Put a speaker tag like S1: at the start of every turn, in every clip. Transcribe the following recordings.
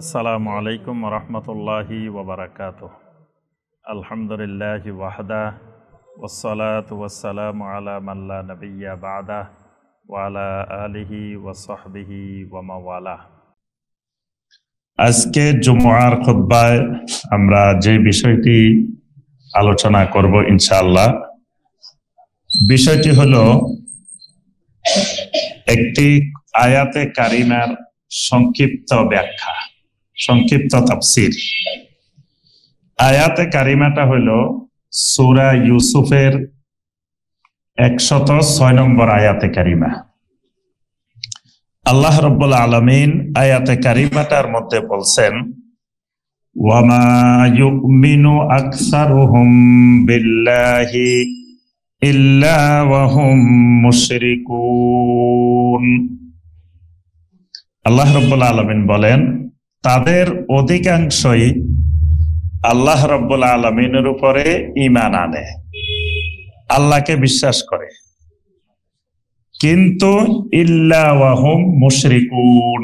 S1: আসসালামু আলাইকুম রহমতুল্লাহি ওবরাকাতুহ। আলহামদুলিল্লাহি ওয়াহদা ওয়াসসালাতু ওয়াসসালামু আলা মান লা নাবিয়্যা বা'দা ওয়া আলা আলিহি ওয়া সাহবিহি ওয়া মাওয়ালা। আজকে জুমআর খুতবায় আমরা যে বিষয়টি আলোচনা করব ইনশাআল্লাহ, বিষয়টি হলো একটি আয়াতে কারিমার সংক্ষিপ্ত ব্যাখ্যা, সংক্ষিপ্ত তাফসীর। আয়াতে কারিমাটা হলো সূরা ইউসুফের 106 নম্বর আয়াতে কারিমা। আল্লাহ রাব্বুল আলামিন আয়াতে কারিমাটার মধ্যে বলছেন, ওয়ামা ইউমিনু আকসারুহুম বিল্লাহি ইল্লা ওয়া হুম মুশরিকুন। আল্লাহ রাব্বুল আলামিন বলেন, তাদের অধিকাংশই আল্লাহ রাব্বুল আলামিনের উপরে ঈমান আনে, আল্লাহকে বিশ্বাস করে, কিন্তু ইল্লা ওয়া হুম মুশরিকুন,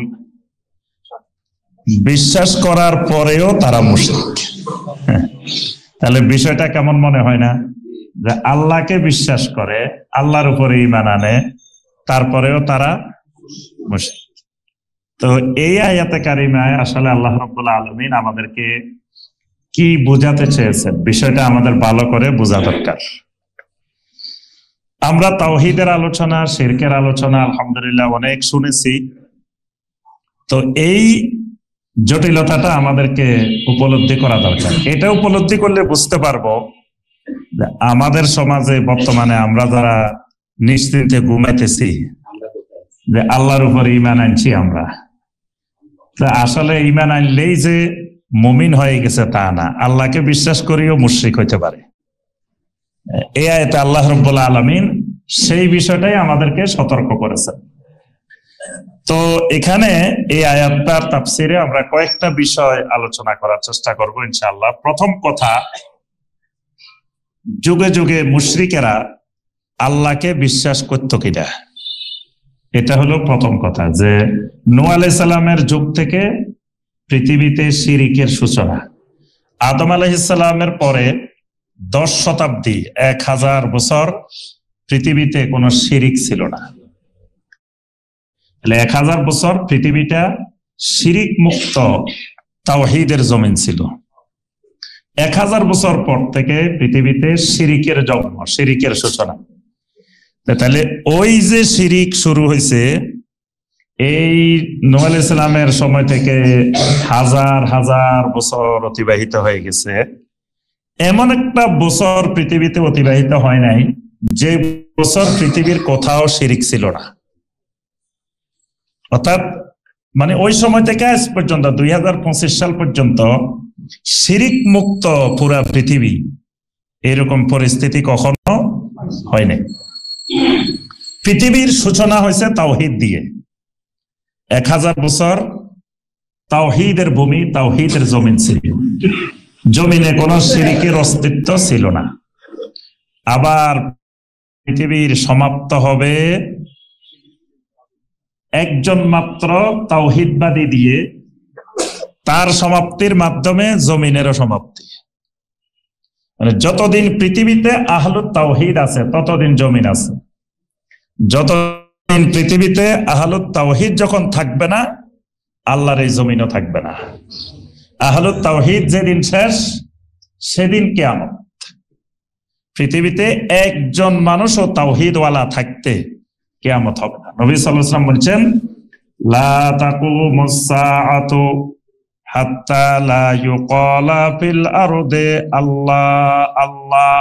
S1: বিশ্বাস করার পরেও তারা মুশরিক। তাহলে বিষয়টা কেমন মনে হয় না, যে আল্লাহকে বিশ্বাস করে, আল্লাহর উপরে ঈমান আনে, তারপরেও তারা মুশরিক। তো এই আয়াতে কারিমায় আসলে আল্লাহ রাব্বুল আলামিন আমাদেরকে কি বোঝাতে চেয়েছেন, বিষয়টা আমাদের ভালো করে বোঝা দরকার। আমরা তাওহীদের আলোচনা, শিরকের আলোচনা আলহামদুলিল্লাহ অনেক শুনেছি। তো এই জটিলতাটা আমাদেরকে উপলব্ধি করা দরকার। এটা উপলব্ধি করলে বুঝতে পারবো যে আমাদের সমাজে বর্তমানে আমরা যারা নিশ্চিন্তে ঘুমাইতেছি, যে আল্লাহর উপর ঈমান আনছি আমরা, আসলে ঈমান আনলেই যে মুমিন হয়ে গেছে তা না, আল্লাহকে বিশ্বাস করিও মুশরিক হইতে পারে। এই আয়াতে আল্লাহ রাব্বুল আলামিন সেই বিষয়টাই আমাদেরকে সতর্ক করেছেন। তো এখানে এই আয়াতটার তাফসীরে আমরা কয়েকটা বিষয় আলোচনা করার চেষ্টা করব ইনশাআল্লাহ। প্রথম কথা, যুগে যুগে মুশরিকেরা আল্লাহকে বিশ্বাস করত কিনা, এটা হলো প্রথম কথা। যে নূহ আলাইহিস সালামের যুগ থেকে পৃথিবীতে শিরিকের সূচনা। আদম আলাইহিস সালামের পরে 10 শতাব্দী, 1000 বছর পৃথিবীতে কোনো শিরিক ছিল না। 1000 বছর পৃথিবীটা শিরিক মুক্ত তাওহীদের জমিন ছিল। 1000 বছর পর থেকে পৃথিবীতে শিরিকের জন্ম, শিরিকের সূচনা। তাহলে ওই যে শিরিক শুরু হয়েছে, এই নূহ আলাইহিস সালামের সময় থেকে হাজার হাজার বছর অতিবাহিত হয়ে গেছে। এমন একটা বছর পৃথিবীতে অতিবাহিত হয় নাই যে বছর পৃথিবীর কোথাও শিরিক ছিল না। অর্থাৎ মানে ওই সময় থেকে আজ পর্যন্ত 2025 সাল পর্যন্ত শিরিক মুক্ত পুরা পৃথিবী, এরকম পরিস্থিতি কখনো হয় নাই। পৃথিবীর সূচনা হয়েছে তাওহীদ দিয়ে। 1000 বছর তাওহীদের ভূমি, তাওহীদের জমিন ছিল, জমিনে কোনো শিরিকের অস্তিত্ব ছিল না। আবার পৃথিবীর সমাপ্ত হবে একজন মাত্র তাওহীদবাদী দিয়ে, তার সমাপ্তির মাধ্যমে জমিনেরও সমাপ্তি। মানে যতদিন পৃথিবীতে আহলুত তাওহীদ আছে ততদিন জমিন আছে। যতদিন পৃথিবীতে আহলুত তাওহীদ যখন থাকবে না, আল্লাহর এই জমিনও থাকবে না। আহলুত তাওহীদ যেদিন শেষ, সেদিন কিয়ামত। পৃথিবীতে একজন মানুষও তাওহীদওয়ালা থাকতে কিয়ামত হবে না। নবী সাল্লাল্লাহু আলাইহি ওয়াসাল্লাম বলেছেন, লা তাকুমুস সাআতু হাত্তা লা ইউকালা ফিল আরদি আল্লাহ আল্লাহ।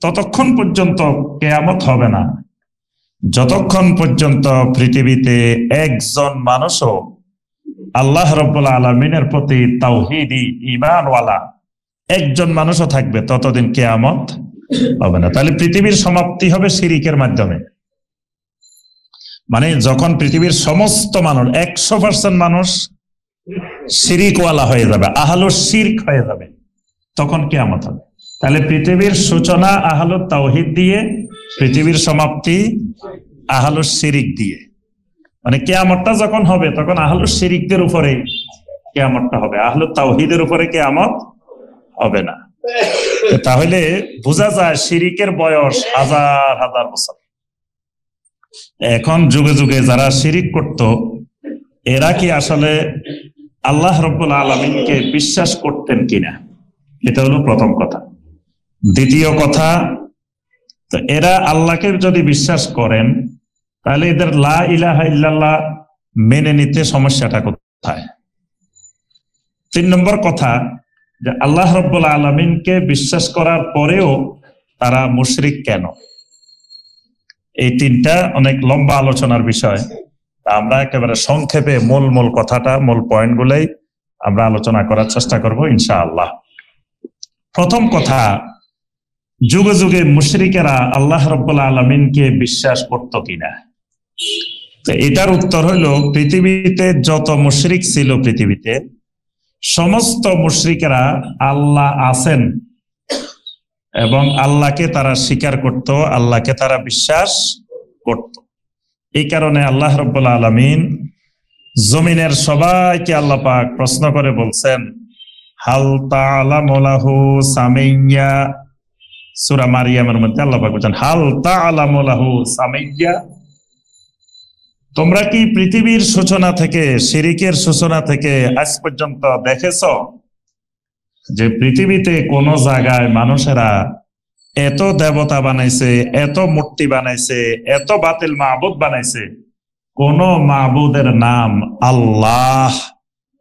S1: ততক্ষণ পর্যন্ত কিয়ামত হবে না যতক্ষণ পর্যন্ত পৃথিবীতে একজন মানুষও আল্লাহ রাব্বুল আলামিনের প্রতি তাওহীদি ঈমানওয়ালা একজন মানুষও থাকবে, ততদিন কিয়ামত হবে না। তাহলে পৃথিবীর সমাপ্তি হবে শিরিকের মাধ্যমে। মানে যখন পৃথিবীর সমস্ত মানুষ, 100% মানুষ শিরিকওয়ালা হয়ে যাবে, আহলুশ শিরক হয়ে যাবে, তখন কিয়ামত হবে। তাহলে পৃথিবীর সূচনা আহলুত তাওহীদ দিয়ে, পৃথিবীর সমাপ্তি আহলুশ শিরক দিয়ে। মানে কিয়ামতটা যখন হবে তখন আহলুশ শিরকদের উপরে কিয়ামতটা হবে, আহলুত তাওহীদের উপরে কিয়ামত হবে না। তাহলে বোঝা যায় শিরিকের বয়স হাজার হাজার বছর। এখন যুগে যুগে যারা শিরিক করত এরা কি আসলে আল্লাহ রাব্বুল আলামিনকে বিশ্বাস করতেন কিনা, এটা হলো প্রথম কথা। দ্বিতীয় কথা, তো এরা আল্লাহকে যদি বিশ্বাস করেন তাহলে এদের লা ইলাহা ইল্লাল্লাহ মেনে নিতে সমস্যাটা কোথায়? 3 নম্বর কথা, যে আল্লাহ রাব্বুল আলামিনকে বিশ্বাস করার পরেও তারা মুশরিক কেন? এই 3টা অনেক লম্বা আলোচনার বিষয়। আমরা একেবারে সংক্ষেপে মূল কথাটা, মূল পয়েন্টগুলোই আমরা আলোচনা করার চেষ্টা করব ইনশাআল্লাহ। প্রথম কথা, যুগে যুগে মুশরিকেরা আল্লাহ রাব্বুল আলামিনকে বিশ্বাস করত কিনা? তো এটার উত্তর হলো, পৃথিবীতে যত মুশরিক ছিল পৃথিবীতে সমস্ত মুশরিকেরা আল্লাহ আছেন এবং আল্লাহকে তারা স্বীকার করত, আল্লাহকে তারা বিশ্বাস করত। এই কারণে আল্লাহ রাব্বুল আলামিন জমিনের সবাইকে আল্লাহ পাক প্রশ্ন করে বলছেন, হাল তা'লামু লাহু সামিয়্যা। সূরা মারিয়ামের মধ্যে আল্লাহ পাক বলেন, হাল তা'লামু লাহু সামিয়্যা। তোমরা কি পৃথিবীর সূচনা থেকে, শিরিকের সূচনা থেকে আজ পর্যন্ত দেখেছো যে পৃথিবীতে কোন জায়গায় মানুষেরা এত দেবতা বানাইছে, এত মূর্তি বানাইছে, এত বাতিল মাবুদ বানাইছে, কোন মাবুদের নাম আল্লাহ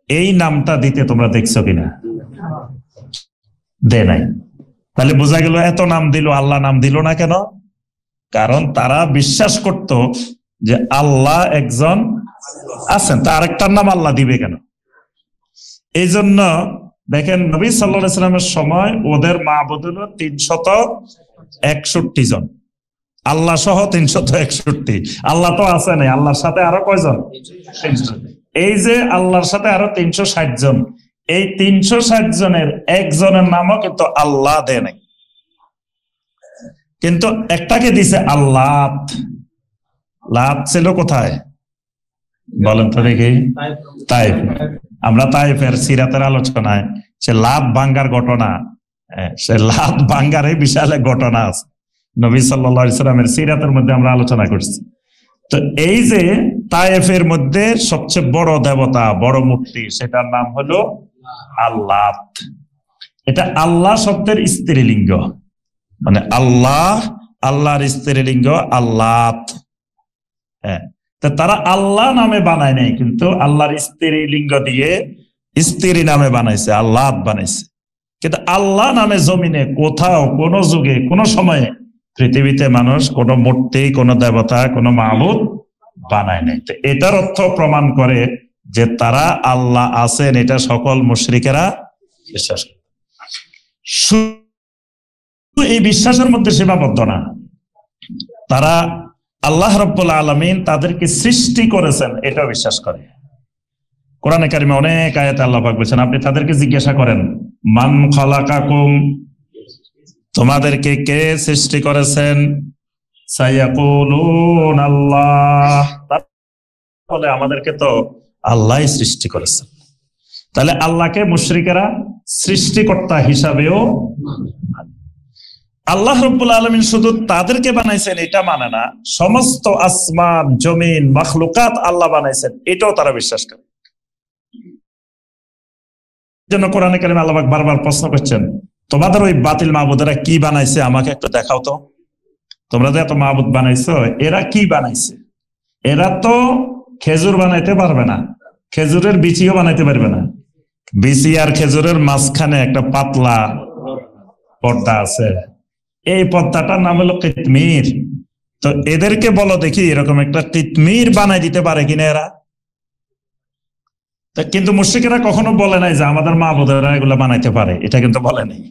S1: এই নামটা দিতে তোমরা দেখছো কিনা? দে নাই। তাহলে বোঝা গেল এত নাম দিল, আল্লাহ নাম দিল না কেন? কারণ তারা বিশ্বাস করত যে আল্লাহ একজন আছেন, তা আরেকটার নাম আল্লাহ দিবে কেন? এই জন্য দেখেন নবী সাল্লাল্লাহু আলাইহি ওয়াসাল্লামের সময় ওদের মাবুদ হলো 361 জন, আল্লাহ সহ 361। আল্লাহ তো আছে নাই, আল্লাহর সাথে আরো কয়জন? 300। এই যে আল্লাহর সাথে আরো 360 জন, এই 360 জনের একজনের নামও কিন্তু আল্লাহ দেয় নাই, কিন্তু একটাকে দিছে আল্লাহ। লাত ছিল কোথায় বলেন তো দেখি? তাইফ। আমরা তাইফের সিরাতের আলোচনায় সে লাত ভাঙ্গার ঘটনা, সে লাত ভাঙ্গার এই বিশাল এক ঘটনা আছে নবী সাল্লাল্লাহু আলাইহি সাল্লামের সিরাতের মধ্যে আমরা আলোচনা করছি। তো এই যে তাইফের মধ্যে সবচেয়ে বড় দেবতা, বড় মূর্তি, সেটার নাম হলো আল্লাহ। এটা আল্লাহ শব্দের স্ত্রীলিঙ্গ, মানে আল্লাহ, আল্লাহর স্ত্রীলিঙ্গ আল্লাহ। হ্যাঁ, তারা আল্লাহ নামে বানায় নাই, কিন্তু আল্লাহর স্ত্রীলিঙ্গ দিয়ে স্ত্রী নামে বানাইছে, আল্লাহ বানাইছে। কিন্তু আল্লাহ নামে জমিনে কোথাও কোন যুগে কোন সময়ে পৃথিবীতে মানুষ কোন মূর্তি, কোন দেবতা, কোন মাবুদ বানায় নাই। তো এটার অর্থ প্রমাণ করে যে তারা আল্লাহ আছেন, এটা সকল মুশরিকেরা বিশ্বাস করে। শুধু এই বিশ্বাসের মধ্যে সীমাবদ্ধ না, তারা আল্লাহ রাব্বুল আলামিন তাদেরকে সৃষ্টি করেছেন এটাও বিশ্বাস করে। কোরআনে কারিমে অনেক আয়াতে আল্লাহ পাক বলেছেন, আপনি তাদেরকে জিজ্ঞাসা করেন, মান খালাকাকুম, তোমাদেরকে কে সৃষ্টি করেছেন? সায়াকুলুন আল্লাহ, বলে আমাদেরকে তো আল্লাহই সৃষ্টি করেছেন। তাহলে আল্লাহকে মুশরিকেরা সৃষ্টিকর্তা হিসাবেও আল্লাহ রাব্বুল আলামিন শুধু তাদেরকে বানাইছেন এটা মানে না, সমস্ত আসমান, জমিন, মাখলুকাত আল্লাহ বানাইছেন এটাও তারা বিশ্বাস করে। জন্য কোরআনে কারিমে আল্লাহ পাক বারবার প্রশ্ন করছেন, তোমাদের ওই বাতিল মাবুদেরা কি বানাইছে আমাকে একটু দেখাও তো। তোমরা যে এত মাবুদ বানাইছো, এরা কি বানাইছে? এরা তো খেজুর বানাইতে পারবে না, খেজুরের বিচিও বানাইতে পারবে না। বিচি আর খেজুরের মাঝখানে একটা পাতলা পর্দা আছে, এই পর্দাটার নাম হলো কিতমির। তো এদেরকে বলো দেখি এরকম একটা কিতমির বানাই দিতে পারে কিনা এরা? কিন্তু মুশরিকেরা কখনো বলে নাই যে আমাদের মাবুদেরা এগুলো বানাইতে পারে, এটা কিন্তু বলে নাই।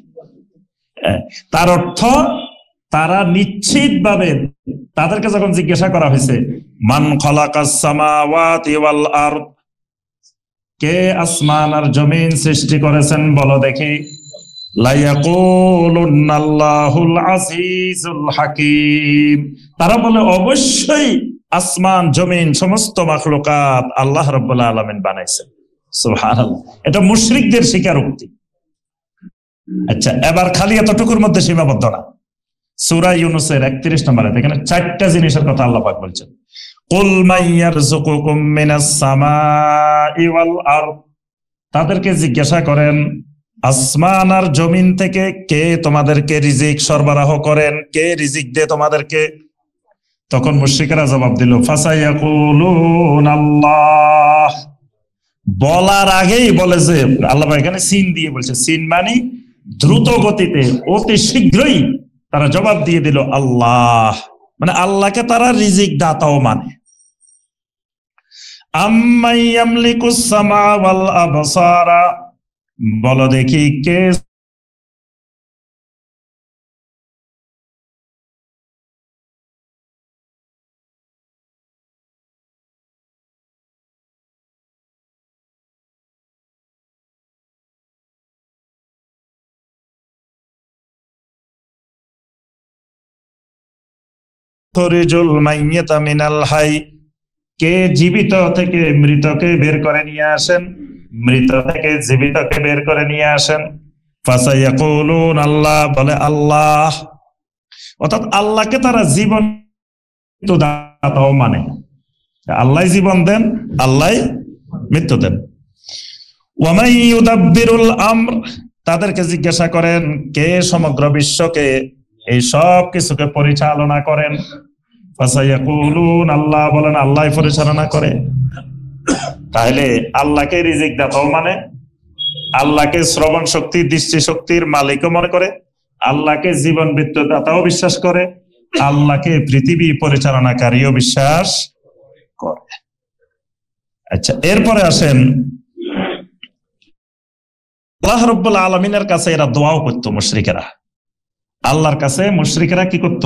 S1: তার অর্থ তারা নিশ্চিত ভাবে, তাদেরকে যখন জিজ্ঞাসা করা হয়েছে মান খালাকাস সামাওয়াতি ওয়াল আরদ, কে আসমান আর জমিন সৃষ্টি করেছেন বলো দেখি, লায়াকুলুন্নাল্লাহুল আজিজুল হাকিম, তারা বলে অবশ্যই আসমান, জমিন, সমস্ত মাখলুকাত আল্লাহ রাব্বুল আলামিন বানাইছেন। সুবহানাল্লাহ, এটা মুশরিকদের স্বীকারোক্তি। আচ্ছা, এবার খালি এতটুকুর মধ্যে সীমাবদ্ধ না। সূরা ইউনূসের 31 নম্বর আয়াতে এখানে 4টা জিনিসের কথা আল্লাহ পাক বলছেন। কুল মাইয়ারযুকুকুম মিনাস সামাই ওয়াল আরদ, তাদেরকে জিজ্ঞাসা করেন আসমান আর জমিন থেকে কে তোমাদেরকে রিজিক সরবরাহ করেন, কে রিজিক দেয় তোমাদেরকে? তখন মুশরিকরা জবাব দিল ফাসায়াকুলুন আল্লাহ। বলার আগেই বলে যে আল্লাহ এখানে সিন দিয়ে বলছে, সিন মানে দ্রুত গতিতে, অতি শীঘ্রই তারা জবাব দিয়ে দিল আল্লাহ, মানে আল্লাহকে তারা রিজিক দাতাও মানে। আম্মান ইয়ামলিকুস সামা ওয়াল আবসারা, বলো দেখি কে খরিজুল মাইয়াতা মিনাল হাই, কে জীবিত থেকে মৃতকে বের করে নিয়ে আসেন, মৃত থেকে জীবিতকে বের করে নিয়ে আসেন। ফাসায়াকুলুন আল্লাহ, বলে আল্লাহ, অর্থাৎ আল্লাহকে তারা জীবন দাতাও মানে। আল্লাহ জীবন দেন, আল্লাহ মৃত্যু দেন। ওয়া মান ইউদাব্বিরুল আমর, তাদেরকে জিজ্ঞাসা করেন কে সমগ্র বিশ্বকে এই সব কিছুকে পরিচালনা করেন। ফাসায়াকুলুন আল্লাহ, বলেন আল্লাহ পরিচালনা করে। তাহলে আল্লাহকে রিজিক দাতাও মানে, আল্লাহকে শ্রবণ শক্তি দৃষ্টি শক্তির মালিকও মনে করে, আল্লাহকে জীবন মৃত্যু দাতাও বিশ্বাস করে, আল্লাহকে পৃথিবী পরিচালনাকারীও বিশ্বাস করে। আচ্ছা, এরপরে আসেন আল্লাহ রাব্বুল আলামিনের কাছে এরা দোয়াও করতো মুশরিকেরা। আল্লাহর কাছে মুশরিকেরা কি করত?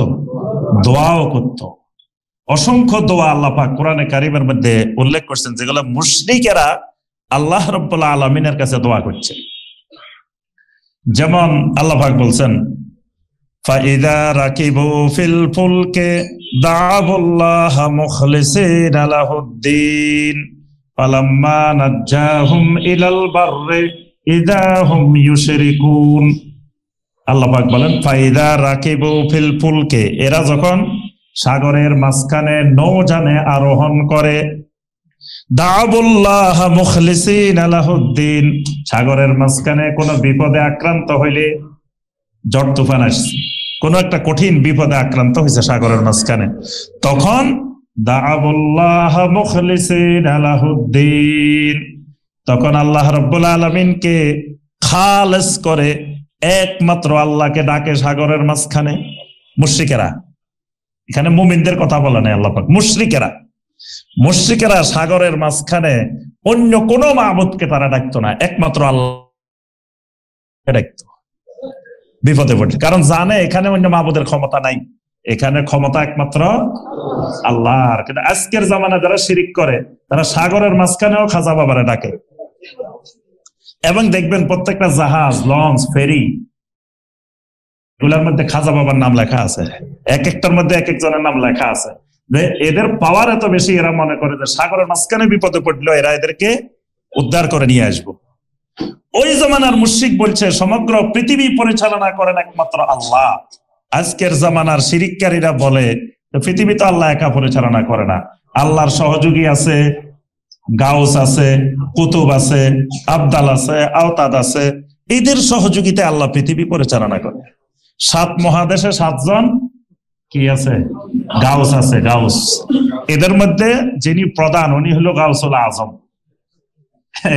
S1: দোয়াও করত। অসংখ্য দোয়া আল্লাহ পাক কোরআনে কারিমের মধ্যে উল্লেখ করছেন, যেগুলো মুশরিকেরা আল্লাহ রাব্বুল আলামিনের কাছে দোয়া করছে। যেমন আল্লাহ পাক বলছেন ফাইদা রাকিবু ফিল ফুলকে দাআবুল্লাহ মুখলিসিনা লাহুদ্দিন ফালাম্মা নাজ্জাহুম ইলাল বাররি ইযা হুম ইউশরিকুন। আল্লাহ পাক বলেন ফাইদা রাকিবু ফিল ফুলকে, এরা যখন সাগরের মাঝখানে নৌযানে আরোহণ করে, দাআবুল্লাহ মুখলিসিনা লাহুদ্দিন, সাগরের মাঝখানে কোনো বিপদে আক্রান্ত হইলে, ঝড় তুফান আসছে, কোন একটা কঠিন বিপদে আক্রান্ত হয়েছে সাগরের মাঝখানে, তখন দাআবুল্লাহ মুখলিসিনা লাহুদ্দিন, তখন আল্লাহ রাব্বুল আলামিনকে খালেস করে একমাত্র আল্লাহকে ডাকে সাগরের মাঝখানে। মুশরিকেরা, এখানে মুমিনদের কথা বলে নাই আল্লাহ পাক, মুশরিকেরা সাগরের মাঝখানে অন্য কোন মাবুদকে তারা ডাকতো না, একমাত্র আল্লাহকে ডাকতো বিপদে পড়ে, কারণ জানে এখানে অন্য মাবুদের ক্ষমতা নাই, এখানে ক্ষমতা একমাত্র আল্লাহর। কিন্তু আজকের জামানায় যারা শিরিক করে তারা সাগরের মাঝখানেও খাজা বাবারে ডাকে। এবং দেখবেন প্রত্যেকটা জাহাজ, লঞ্চ, ফেরি, এগুলোর মধ্যে খাজা বাবার নাম লেখা আছে, এক একটার মধ্যে এক একজনের নাম লেখা আছে। যে এদের পাওয়ার এত বেশি, এরা মনে করে যে সাগরের মাঝখানে বিপদে পড়লো এরা এদেরকে উদ্ধার করে নিয়ে আসবো। ওই জামানার মুশরিক বলছে সমগ্র পৃথিবী পরিচালনা করেন একমাত্র আল্লাহ। আজকের জামানার শিরিককারীরা বলে পৃথিবী তো আল্লাহ একা পরিচালনা করে না, আল্লাহর সহযোগী আছে, গাউস আছে, কুতুব আছে, আবদাল আছে, আওতাদ আছে, এদের সহযোগিতায় আল্লাহ পৃথিবী পরিচালনা করে। 7 মহাদেশে 7 জন কি আছে? গাউস আছে, গাউস। এদের মধ্যে যিনি প্রধান উনি হলো গাউসুল আজম।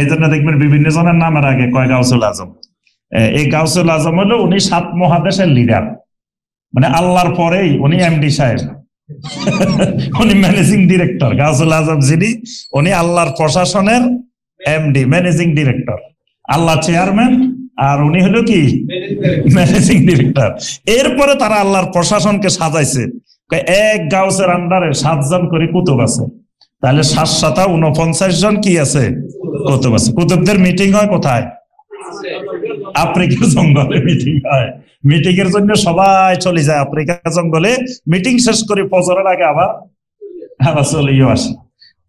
S1: এই জন্য দেখবেন বিভিন্ন জনের নামের আগে কয় গাউসুল আজম। এই গাউসুল আজম হলো উনি 7 মহাদেশের লিডার, মানে আল্লাহর পরেই উনি এমডি সাহেব, উনি ম্যানেজিং ডিরেক্টর। গাউসুল আজম যিনি, উনি আল্লাহর প্রশাসনের এমডি, ম্যানেজিং ডিরেক্টর। আল্লাহ চেয়ারম্যান আর উনি হলো কি ম্যানেজিং ডিরেক্টর। এরপরে তারা আল্লাহর প্রশাসনকে সাজাইছে, এক গাউসের আন্ডারে 7 জন করে কুতুব আছে, তাহলে 749 জন কি আছে? কুতুব আছে। কুতুবদের মিটিং হয় কোথায়? আফ্রিকার জঙ্গলে মিটিং হয়। মিটিং এর জন্য সবাই চলে যায় আফ্রিকা জঙ্গলে, মিটিং শেষ করে ফজরের আগে আবার চলেও আসে।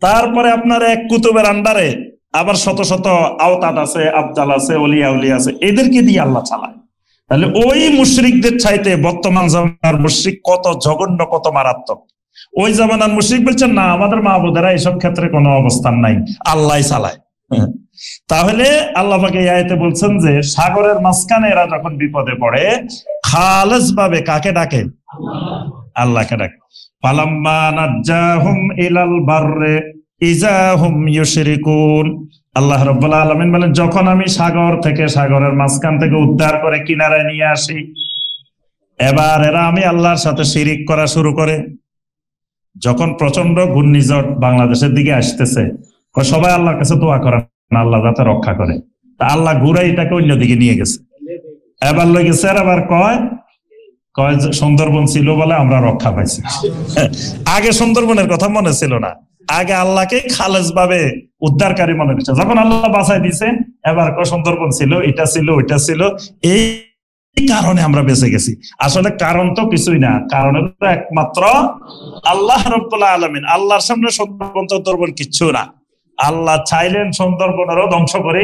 S1: তারপরে আপনার এক কুতুবের আন্ডারে আবার শত শত আওতাদ আছে, আবদাল আছে, অলিয়া উলিয়া আছে, এদেরকে দিয়ে আল্লাহ চালায়। তাহলে ওই মুশরিকদের চাইতে বর্তমান জামানার মুশরিক কত জঘন্য, কত মারাত্মক। ওই জামানার মুশরিক বলছেন না, আমাদের মাহবুদেরা এসব ক্ষেত্রে কোনো অবস্থান নাই, আল্লাহ চালায়। তাহলে আল্লাহ পাক এই আয়াতে বলছেন যে সাগরের মাঝখানে এরা যখন বিপদে পড়ে খালেস ভাবে কাকে ডাকে? আল্লাহকে ডাকে। ফালাম্মা নাজ্জাহুম ইলাল বাররে ইযা হুম ইউশরিকুন। আল্লাহ রাব্বুল আলামিন বলেন, যখন আমি সাগর থেকে, সাগরের মাঝখান থেকে উদ্ধার করে কিনারায় নিয়ে আসি, এবার এরা আমি আল্লাহর সাথে শিরিক করা শুরু করে। যখন প্রচন্ড ঘূর্ণিঝড় বাংলাদেশের দিকে আসতেছে, সবাই আল্লাহর কাছে দোয়া করেন আল্লাহ যাতে রক্ষা করে। তা আল্লাহ ঘুরে এটাকে অন্যদিকে নিয়ে গেছে। এবার লই গেছে, আবার কয় সুন্দরবন ছিল বলে আমরা রক্ষা পাইছি। আগে সুন্দরবনের কথা মনে ছিল না, আগে আল্লাহকে খালেজ ভাবে উদ্ধারকারী মনে করছে। যখন আল্লাহ বাঁচাই দিছে, এবার সুন্দরবন ছিল, এটা ছিল, ওইটা ছিল, এই কারণে আমরা বেঁচে গেছি। আসলে কারণ তো কিছুই না, কারণ তো একমাত্র আল্লাহ রাব্বুল আলামিন। আল্লাহর সামনে সুন্দরবন কিচ্ছু না। আল্লাহ চাইলেন সুন্দরবনেরও ধ্বংস করে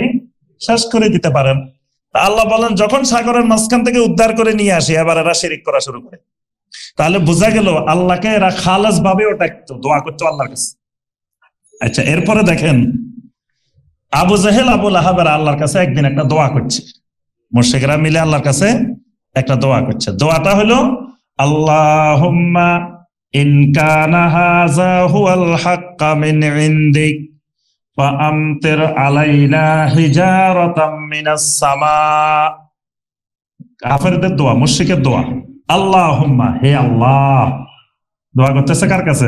S1: শেষ করে দিতে পারেন। আল্লাহ বলেন, যখন সাগরের মাঝখান থেকে উদ্ধার করে নিয়ে আসি, এবার এরা শিরিক করা শুরু করে। তাহলে বোঝা গেল আল্লাহকে এরা খালেস ভাবে ডাকতো, দোয়া করতো আল্লাহর কাছে। আচ্ছা, এরপরে দেখেন আবু জাহেল, আবু লাহাবের আল্লাহর কাছে একদিন একটা দোয়া করছে। মুশরিকরা মিলে আল্লাহর কাছে একটা দোয়া করছে। দোয়াটা হলো, আল্লাহুম্মা ইন কানা হাযা হুয়াল হাক্কা মিন ইনদিক ফাআমতির আলাইনা হিজারাতাম মিনাস সামা। কাফেরদের দোয়া, মুশরিকের দোয়া। আল্লাহুম্মা, হে আল্লাহ, দোয়া করতেছে কার কাছে?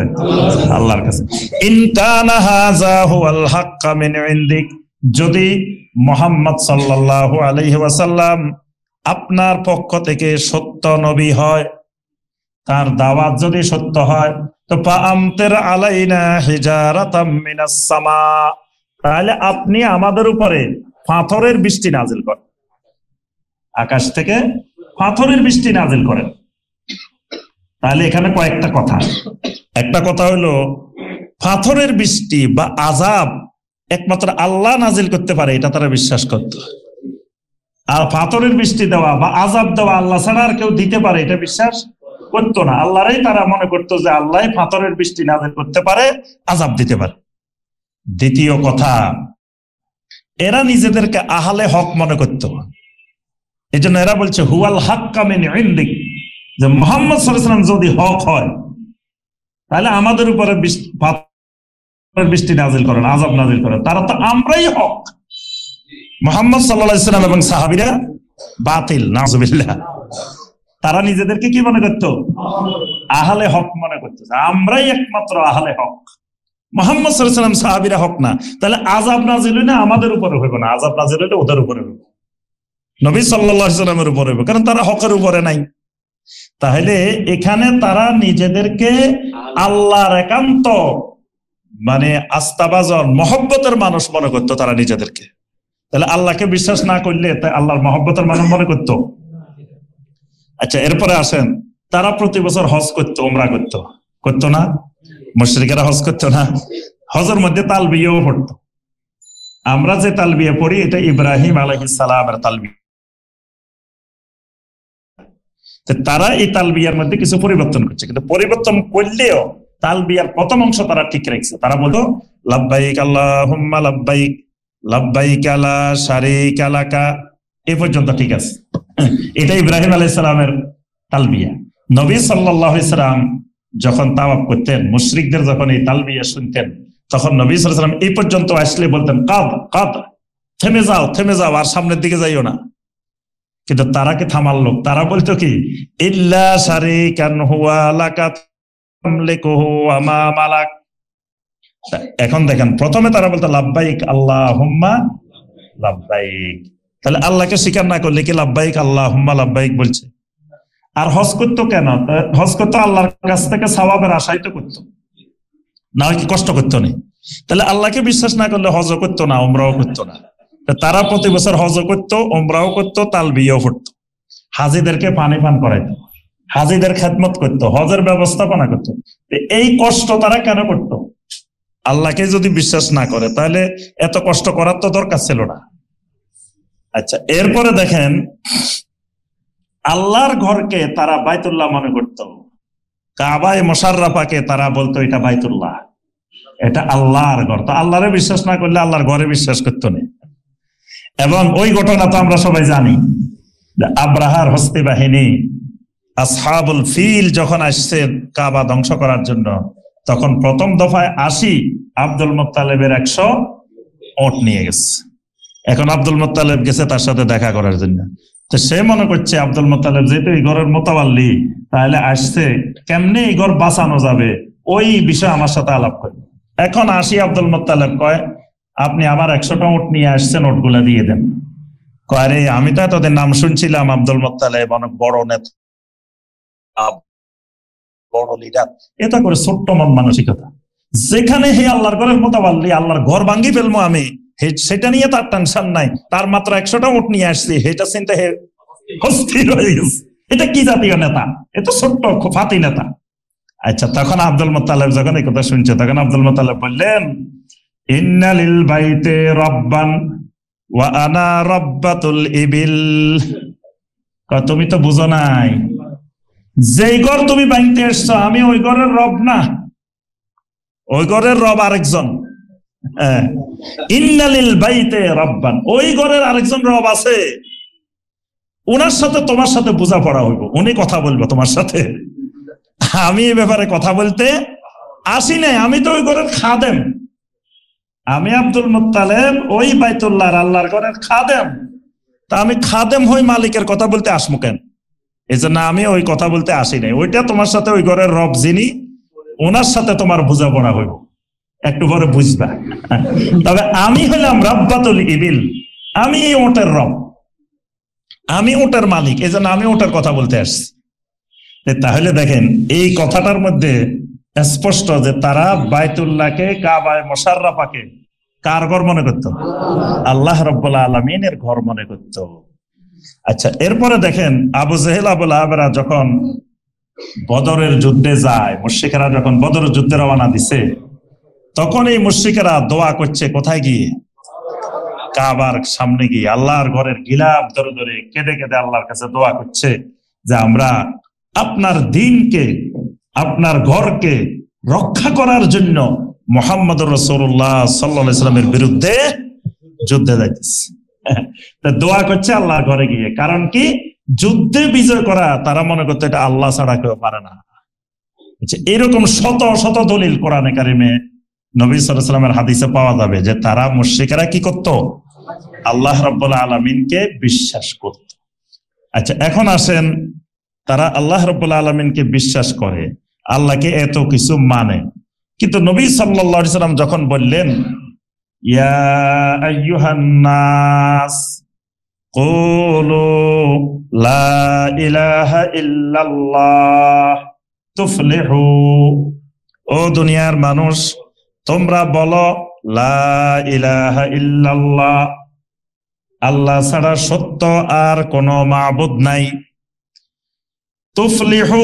S1: আল্লাহর কাছে। ইন কানা হাযা হুয়াল হাক্কা মিন ইনদিক, যদি মুহাম্মদ সাল্লাল্লাহু আলাইহি ওয়াসাল্লাম আপনার পক্ষ থেকে সত্য নবী হয়, তার দাওয়াত যদি সত্য হয়, তো ফাআমতির আলাইনা হিজারাতাম মিনাস সামা, তাহলে আপনি আমাদের উপরে পাথরের বৃষ্টি নাজিল করেন, আকাশ থেকে পাথরের বৃষ্টি নাজিল করেন। তাহলে এখানে কয়েকটা কথা। একটা কথা হলো, পাথরের বৃষ্টি বা আযাব একমাত্র আল্লাহ নাজিল করতে পারে, এটা তারা বিশ্বাস করত। আর পাথরের বৃষ্টি দেওয়া বা আযাব দেওয়া আল্লাহ ছাড়া আর কেউ দিতে পারে, এটা বিশ্বাস করতো না। আল্লাহরই তারা মনে করতো যে আল্লাহ পাথরের বৃষ্টি নাজিল করতে পারে, আযাব দিতে পারে। দ্বিতীয় কথা, এরা নিজেদেরকে আহলে হক মনে করত। এই জন্য এরা বলছে হুয়াল হাক্কা মিন ইনদিক, যে মুহাম্মদ সাল্লাল্লাহু আলাইহি ওয়াসাল্লাম যদি হক হয়, তাহলে আমাদের উপরে বৃষ্টি নাজিল করেন, আযাব নাজিল করেন। তারা তো আমরাই হক, মুহাম্মদ সাল্লাল্লাহু আলাইহি ওয়াসাল্লাম এবং সাহাবীরা বাতিল, নাউযুবিল্লাহ। তারা নিজেদেরকে কি মনে করত? আহলে হক মনে করত, আমরাই একমাত্র আহলে হক, মুহাম্মদ সাল্লাল্লাহু আলাইহি ওয়াসাল্লাম সাহাবীরা হক না। তাহলে আযাব নাজিল হইলে আমাদের উপরে হইব না, আযাব নাজিল হইলে ওদের উপরে হইব, নবী সাল্লাল্লাহু আলাইহি ওয়াসাল্লামের উপরে হইব, কারণ তারা হকের উপরে নাই। তাহলে এখানে তারা নিজেদেরকে আল্লাহর একান্ত মানে আস্থাভাজন মহব্বতের মানুষ মনে করতো তারা নিজেদেরকে। তাহলে আল্লাহকে বিশ্বাস না করলে আল্লাহর মহব্বতের মানুষ মনে করতো। আচ্ছা, এরপরে আসেন, তারা প্রতি বছর হজ করতো, উমরা করতো না? মুশরিকেরা হজ করতো না? হজের মধ্যে তালবিয়াও পড়তো। আমরা যে তালবিয়া পড়ি, এটা ইব্রাহিম আলাইহিস সালামের তালবিয়া। তারা এই তালবিয়ার মধ্যে কিছু পরিবর্তন করছে, কিন্তু পরিবর্তন করলেও তালবিয়ার প্রথম অংশ তারা ঠিক রাখছে। তারা বলতো লাব্বাইক আল্লাহুম্মা লাব্বাইক, লাব্বাইক লা শারীকা লাকা, এই পর্যন্ত ঠিক আছে। এটা ইব্রাহিম আলাইহিস সালামের তালবিয়া। নবী সাল্লাল্লাহু আলাইহি সাল্লাম যখন তাওয়াফ করতেন, মুশরিকদের যখন এই তালবিয়া শুনতেন, তখন নবী সাল্লাল্লাহু আলাইহি সাল্লাম এই পর্যন্ত আসলে বলতেন কাদ কাদ, থেমে যাও, থেমে যাও, আর সামনের দিকে যাইও না। কিন্তু তারা কি থামার লোক? তারা বলতো কি, ইল্লা শারীকান হুয়া লাকা তামলিকুহু ওয়া মা মালাক। এখন দেখেন, প্রথমে তারা বলতো লাব্বাইক আল্লাহুম্মা লাব্বাইক, তাহলে আল্লাহকে স্বীকার না করলে কি লাব্বাইক আল্লাহুম্মা লাব্বাইক বলছে? আর হজ করতো কেন? হজ করতো আল্লাহর কাছ থেকে সওয়াবের আশাই তো করতো, না কি কষ্ট করতো না? তাহলে আল্লাহকে বিশ্বাস না করলে হজও করতো না, উমরাও করতো না। তারা প্রতি বছর হজও করতো, উমরাও করতো, তালবিয়াও পড়তো, হাজিদেরকে পানি পান করাইতো, হাজিদের খেদমত করতো, হজের ব্যবস্থাপনা করতো। এই কষ্ট তারা কেন করতো? আল্লাহকে যদি বিশ্বাস না করে তাহলে এত কষ্ট করার তো দরকার ছিল না। আচ্ছা, এরপরে দেখেন আল্লাহর ঘরকে তারা বাইতুল্লাহ মনে করত, কাবায়ে মুশাররাফাকে তারা বলতো এটা বাইতুল্লাহ, এটা আল্লাহর ঘর। তো আল্লাহরে বিশ্বাস না করলে আল্লাহর ঘরে বিশ্বাস করতো না। এবং ওই ঘটনা তো আমরা সবাই জানি, আব্রাহার হস্তি বাহিনী আসহাবুল ফিল যখন আসছে কাবা ধ্বংস করার জন্য, তখন প্রথম দফায় 80 আব্দুল মুত্তালিবের 100 ওট নিয়ে গেছে। এখন আব্দুল মুত্তালিব গেছে তার সাথে দেখা করার জন্য। তো সে মনে করছে আব্দুল মুত্তালিব যেহেতু এই ঘরের মোতাবাল্লি, তাহলে আসছে কেমনে এই ঘর বাঁচানো যাবে ওই বিষয়ে আমার সাথে আলাপ করে। এখন 80 আব্দুল মুত্তালিব কয়, আপনি আমার 100টা ওট নিয়ে আসছেন, ওটগুলা দিয়ে দেন। কয়, আরে আমি তো এতদিন নাম শুনছিলাম আব্দুল মুত্তালিব অনেক বড় নেতা, বড় লিডার। এটা করে ছোট্ট মন মানসিকতা, যেখানে হে আল্লাহর ঘরের মোতাবাল্লি, আল্লাহর ঘর ভাঙ্গি ফেলবো আমি, সেটা নিয়ে তার টেনশন নাই। তার মাত্র 100টা ওট নিয়ে আসছি, এটা চিন্তা হে অস্থির হয়ে গেছে। এটা কি জাতীয় নেতা? এটা ছোট্ট ফাতি নেতা। আচ্ছা, তখন আব্দুল মুত্তালিব যখন এই কথা শুনছে, তখন আব্দুল মুত্তালিব বললেন, ইন্না লিল বাইতে রব্বান ওয়া আনা রব্বাতুল ইবিল। তুমি তো বুঝো নাই, যেই ঘর তুমি ভাঙতে এসছো আমি ওই ঘরের রব না, ওই ঘরের রব আরেকজন। ইন্না লিল বাইতে রব্বান, ওই ঘরের আরেকজন রব আছে, ওনার সাথে তোমার সাথে বোঝাপড়া হইব, উনি কথা বলবো তোমার সাথে। আমি এই ব্যাপারে কথা বলতে আসি নাই, আমি তো ওই ঘরের খাদেম। আমি আব্দুল মুত্তালিব ওই বাইতুল্লাহর আল্লাহর ঘরের খাদেম। তা আমি খাদেম হই মালিকের কথা বলতে আসমু কেন? এই জন্য আমি ওই কথা বলতে আসি নাই। ওইটা তোমার সাথে ওই ঘরের রব যিনি, ওনার সাথে তোমার বোঝাপড়া হইব, একটু পরে বুঝবা। তবে আমি হলাম রব্বাতুল ইবিল, আমি এই ওটের রব, আমি ওটার মালিক, এই জন্য আমি ওটার কথা বলতে আসছি। তাহলে দেখেন এই কথাটার মধ্যে স্পষ্ট যে তারা বাইতুল্লাহকে, কাবায়ে মুশাররাফাকে কার ঘর মনে করত? আল্লাহ রাব্বুল আলামিনের ঘর মনে করত। আচ্ছা, এরপরে দেখেন আবু জেহেল আবু লাহাবরা যখন বদরের যুদ্ধে যায়, মুশরিকেরা যখন বদরের যুদ্ধে রওনা দিছে, তখন এই মুশরিকেরা দোয়া করছে কোথায় গিয়ে? কাবার সামনে গিয়ে আল্লাহর ঘরের গিলাফ ধরে ধরে কেঁদে কেঁদে আল্লাহর কাছে দোয়া করছে যে আমরা আপনার দ্বীনকে, আপনার ঘরকে রক্ষা করার জন্য মুহাম্মদুর রাসূলুল্লাহ সাল্লাল্লাহু আলাইহি ওয়াসাল্লামের বিরুদ্ধে যুদ্ধে যাইতেছে। দোয়া করছে আল্লাহর ঘরে গিয়ে। কারণ কি? যুদ্ধে বিজয় করা তারা মনে করতে এটা আল্লাহ ছাড়া কেউ পারে না। এরকম শত শত দলিল কোরআনে কারিমে, নবী সাল্লাল্লাহু আলাইহি ওয়াসাল্লামের হাদিসে পাওয়া যাবে যে তারা মুশরিকরা কি করত? আল্লাহ রাব্বুল আলামিনকে বিশ্বাস করত। আচ্ছা, এখন আসেন, তারা আল্লাহ রাব্বুল আলামিনকে বিশ্বাস করে, আল্লাহকে এত কিছু মানে, কিন্তু নবী সাল্লাল্লাহু আলাইহি ওয়াসাল্লাম যখন বললেন ইয়া আইয়ুহান নাস কুলু লা ইলাহা ইল্লাল্লাহ তুফলিহু, ও দুনিয়ার মানুষ তোমরা বলো লা ইলাহা ইল্লাল্লাহ, আল্লাহ ছাড়া সত্য আর কোনো মাবুদ নাই। তুফলিহু,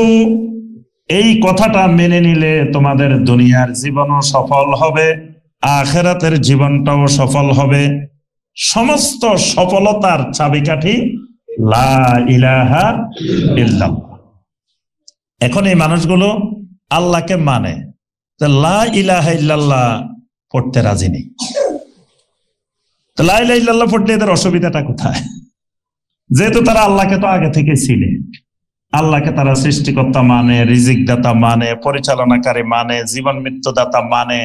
S1: এই কথাটা মেনে নিলে তোমাদের দুনিয়ার জীবনও সফল হবে, আখিরাতের জীবনটাও সফল হবে। সমস্ত সফলতার চাবিকাঠি লা ইলাহা ইল্লাল্লাহ। এখন এই মানুষগুলো আল্লাহকে মানে, লা ইলাহা ইল্লাল্লাহ পড়তে রাজি নেই। লা ইলাহা ইল্লাল্লাহ পড়তে এদের অসুবিধাটা কোথায়? যেহেতু তারা আল্লাহকে তো আগে থেকে ছিলেন, আল্লাহকে তারা সৃষ্টিকর্তা মানে, রিজিক দাতা মানে, পরিচালনাকারী মানে, জীবন মৃত্যু দাতা মানে,